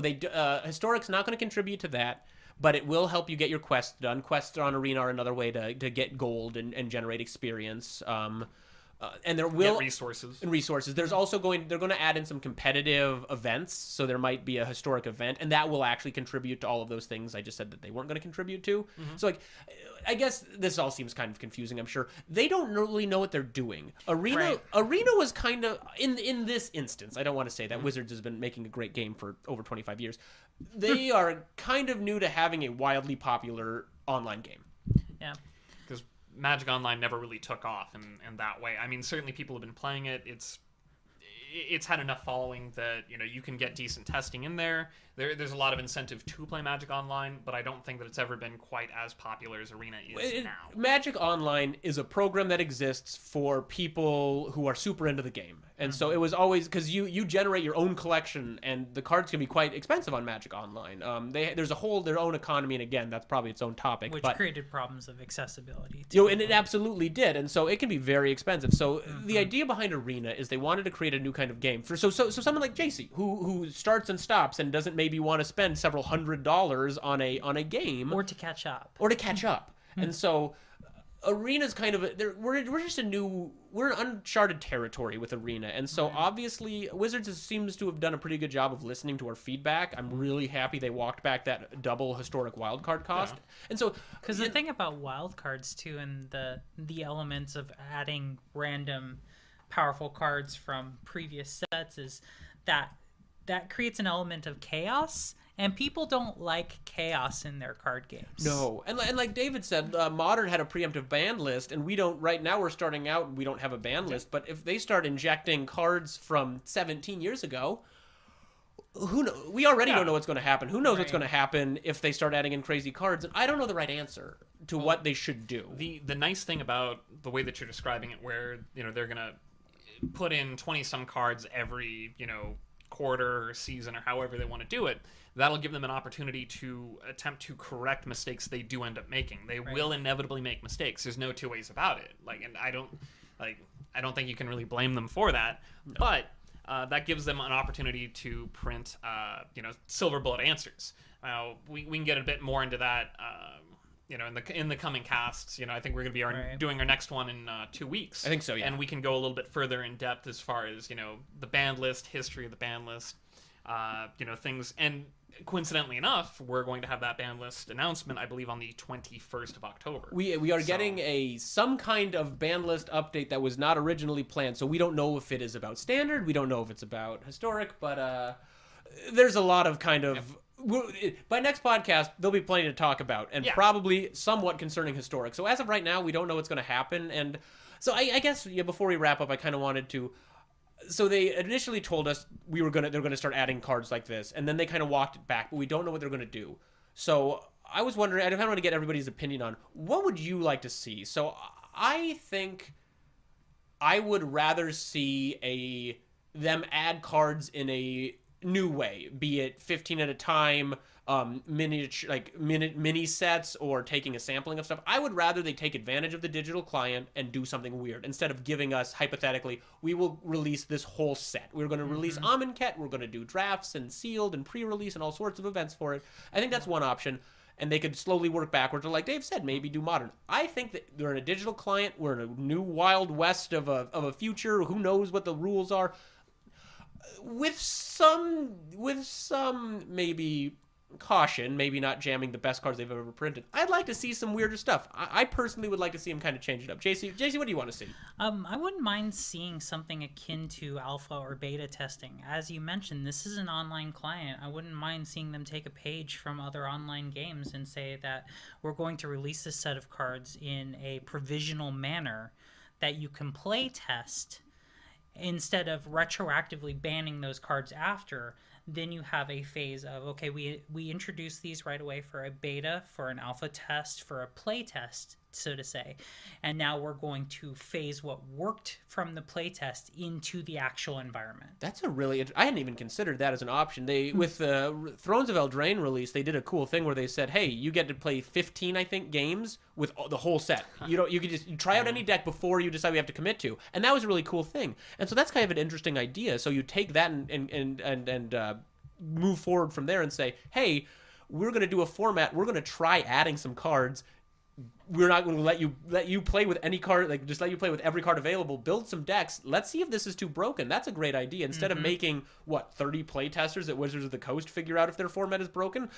Historic's not going to contribute to that, but it will help you get your quests done. Quests on Arena are another way to get gold and generate experience. And there will get resources. There's also they're going to add in some competitive events, so there might be a historic event, and that will actually contribute to all of those things I just said that they weren't going to contribute to. So I guess this all seems kind of confusing. I'm sure they don't really know what they're doing. Arena was kind of in this instance. I don't want to say that Wizards has been making a great game for over 25 years. They are kind of new to having a wildly popular online game. Yeah. Because Magic Online never really took off in that way. I mean, certainly people have been playing it. It's had enough following that you can get decent testing in there. There's a lot of incentive to play Magic Online, but I don't think that it's ever been quite as popular as Arena is now. Magic Online is a program that exists for people who are super into the game. And so it was always because you generate your own collection, and the cards can be quite expensive on Magic Online. There's their own economy, and again, that's probably its own topic. Which created problems of accessibility. And it absolutely did, and so it can be very expensive. So the idea behind Arena is they wanted to create a new kind of game for so someone like JC who starts and stops and doesn't maybe want to spend several $100s on a game or to catch up. And so Arena's kind of we're in uncharted territory with Arena, and so obviously Wizards seems to have done a pretty good job of listening to our feedback. I'm really happy they walked back that double historic wildcard cost. And so because the thing about wildcards too, and the elements of adding random powerful cards from previous sets is that creates an element of chaos. And people don't like chaos in their card games. No. And like David said, Modern had a preemptive ban list, and right now we're starting out, we don't have a ban list, but if they start injecting cards from 17 years ago, who knows? We already don't know what's going to happen. Who knows what's going to happen if they start adding in crazy cards? And I don't know the right answer to what they should do. The nice thing about the way that you're describing it, where they're going to put in 20-some cards every, quarter or season or however they want to do it, that'll give them an opportunity to attempt to correct mistakes they do end up making. They will inevitably make mistakes. There's no two ways about it. And I don't think you can really blame them for that. No. But that gives them an opportunity to print, silver bullet answers. We can get a bit more into that, in the coming casts. I think we're going to be doing our next one in 2 weeks. I think so, yeah. And we can go a little bit further in depth as far as the banned list, history of the banned list, things. And coincidentally enough, we're going to have that banned list announcement, I believe, on the 21st of October. We are getting some kind of banned list update that was not originally planned. So we don't know if it is about standard. We don't know if it's about historic, but there's a lot of kind of. Yep. By next podcast, there'll be plenty to talk about, and probably somewhat concerning historic. So as of right now, we don't know what's going to happen. And so I guess before we wrap up, I kind of wanted to... so they initially told us they're gonna start adding cards like this, and then they kind of walked it back, but we don't know what they're gonna do. So I was wondering, I want to get everybody's opinion on what would you like to see. So I think I would rather see them add cards in a new way, be it 15 at a time, mini sets, or taking a sampling of stuff. I would rather they take advantage of the digital client and do something weird instead of giving us, hypothetically, we will release this whole set. We're going to release Amonkhet, we're going to do drafts and sealed and pre-release and all sorts of events for it. I think that's one option. And they could slowly work backwards, or like Dave said, maybe do modern. I think that they're in a digital client. We're in a new wild west of a future. Who knows what the rules are? With some maybe caution, maybe not jamming the best cards they've ever printed. I'd like to see some weirder stuff. I personally would like to see them kind of change it up. JC, what do you want to see? I wouldn't mind seeing something akin to alpha or beta testing. As you mentioned, this is an online client. I wouldn't mind seeing them take a page from other online games and say that we're going to release this set of cards in a provisional manner that you can play test, instead of retroactively banning those cards after. Then you have a phase of, okay, we introduce these right away for a beta, for an alpha test, for a play test, so to say. And now we're going to phase what worked from the play test into the actual environment. That's a really... I hadn't even considered that as an option. With the Thrones of Eldraine release, they did a cool thing where they said, hey, you get to play 15, I think, games with the whole set. You could just try out any deck before you decide we have to commit to. And that was a really cool thing. And so that's kind of an interesting idea. So you take that and move forward from there and say, hey, we're going to do a format. We're going to try adding some cards. We're not going to let you play with any card, like just let you play with every card available. Build some decks. Let's see if this is too broken. That's a great idea. Instead of making 30 play testers at Wizards of the Coast figure out if their format is broken,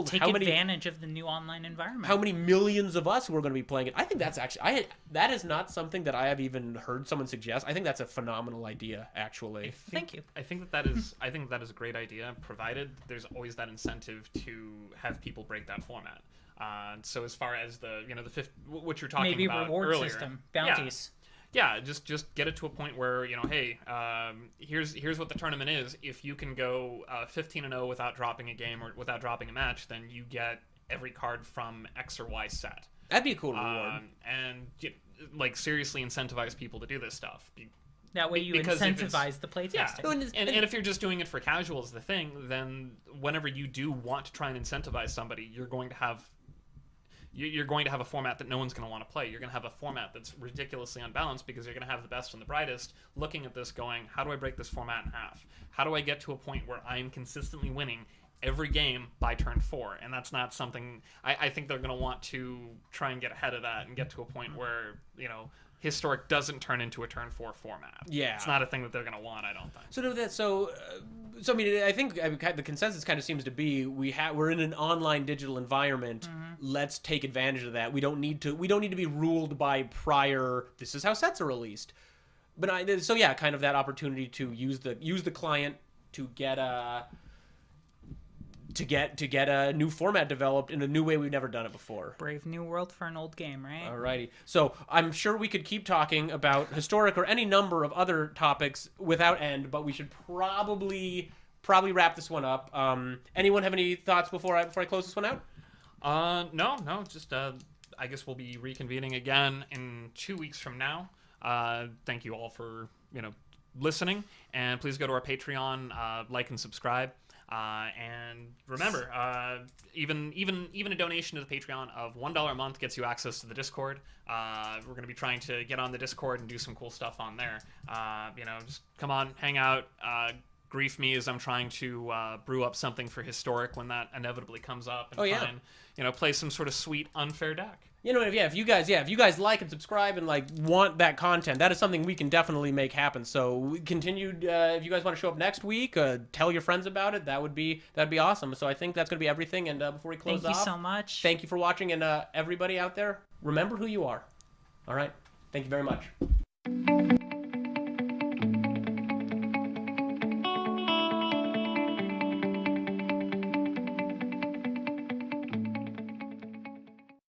take advantage of the new online environment. How many millions of us who are going to be playing it? I think that's actually that is not something that I have even heard someone suggest. I think that's a phenomenal idea, actually. Thank you. I think that is a great idea, provided there's always that incentive to have people break that format. So as far as the fifth, what you're talking maybe about reward earlier, system, bounties. Yeah, just get it to a point where hey, here's what the tournament is. If you can go 15-0 without dropping a game or without dropping a match, then you get every card from X or Y set. That'd be a cool reward. And seriously incentivize people to do this stuff. That way you incentivize the playtesting. Yeah. And if you're just doing it for casuals, then whenever you do want to try and incentivize somebody, you're going to have a format that no one's going to want to play. You're going to have a format that's ridiculously unbalanced because you're going to have the best and the brightest looking at this going, how do I break this format in half? How do I get to a point where I'm consistently winning every game by turn 4? And that's not something... I think they're going to want to try and get ahead of that and get to a point where, Historic doesn't turn into a turn 4 format. Yeah. It's not a thing that they're going to want, I don't think. So I mean, I think the consensus kind of seems to be we're in an online digital environment. Mm-hmm. Let's take advantage of that. We don't need to be ruled by prior. This is how sets are released. But kind of that opportunity to use the client to get a new format developed in a new way we've never done it before. Brave new world for an old game, right? Alrighty. So I'm sure we could keep talking about Historic or any number of other topics without end, but we should probably wrap this one up. Anyone have any thoughts before I close this one out? No. Just I guess we'll be reconvening again in 2 weeks from now. Thank you all for listening, and please go to our Patreon, like and subscribe. And remember, even a donation to the Patreon of $1 a month gets you access to the Discord. We're going to be trying to get on the Discord and do some cool stuff on there. Just come on, hang out, grief me as I'm trying to brew up something for Historic when that inevitably comes up, and try and play some sort of sweet unfair deck. If you guys like and subscribe and want that content, that is something we can definitely make happen. So continued. If you guys want to show up next week, tell your friends about it. That'd be awesome. So I think that's going to be everything. And before we close off, thank you so much. Thank you for watching, and everybody out there, remember who you are. All right. Thank you very much.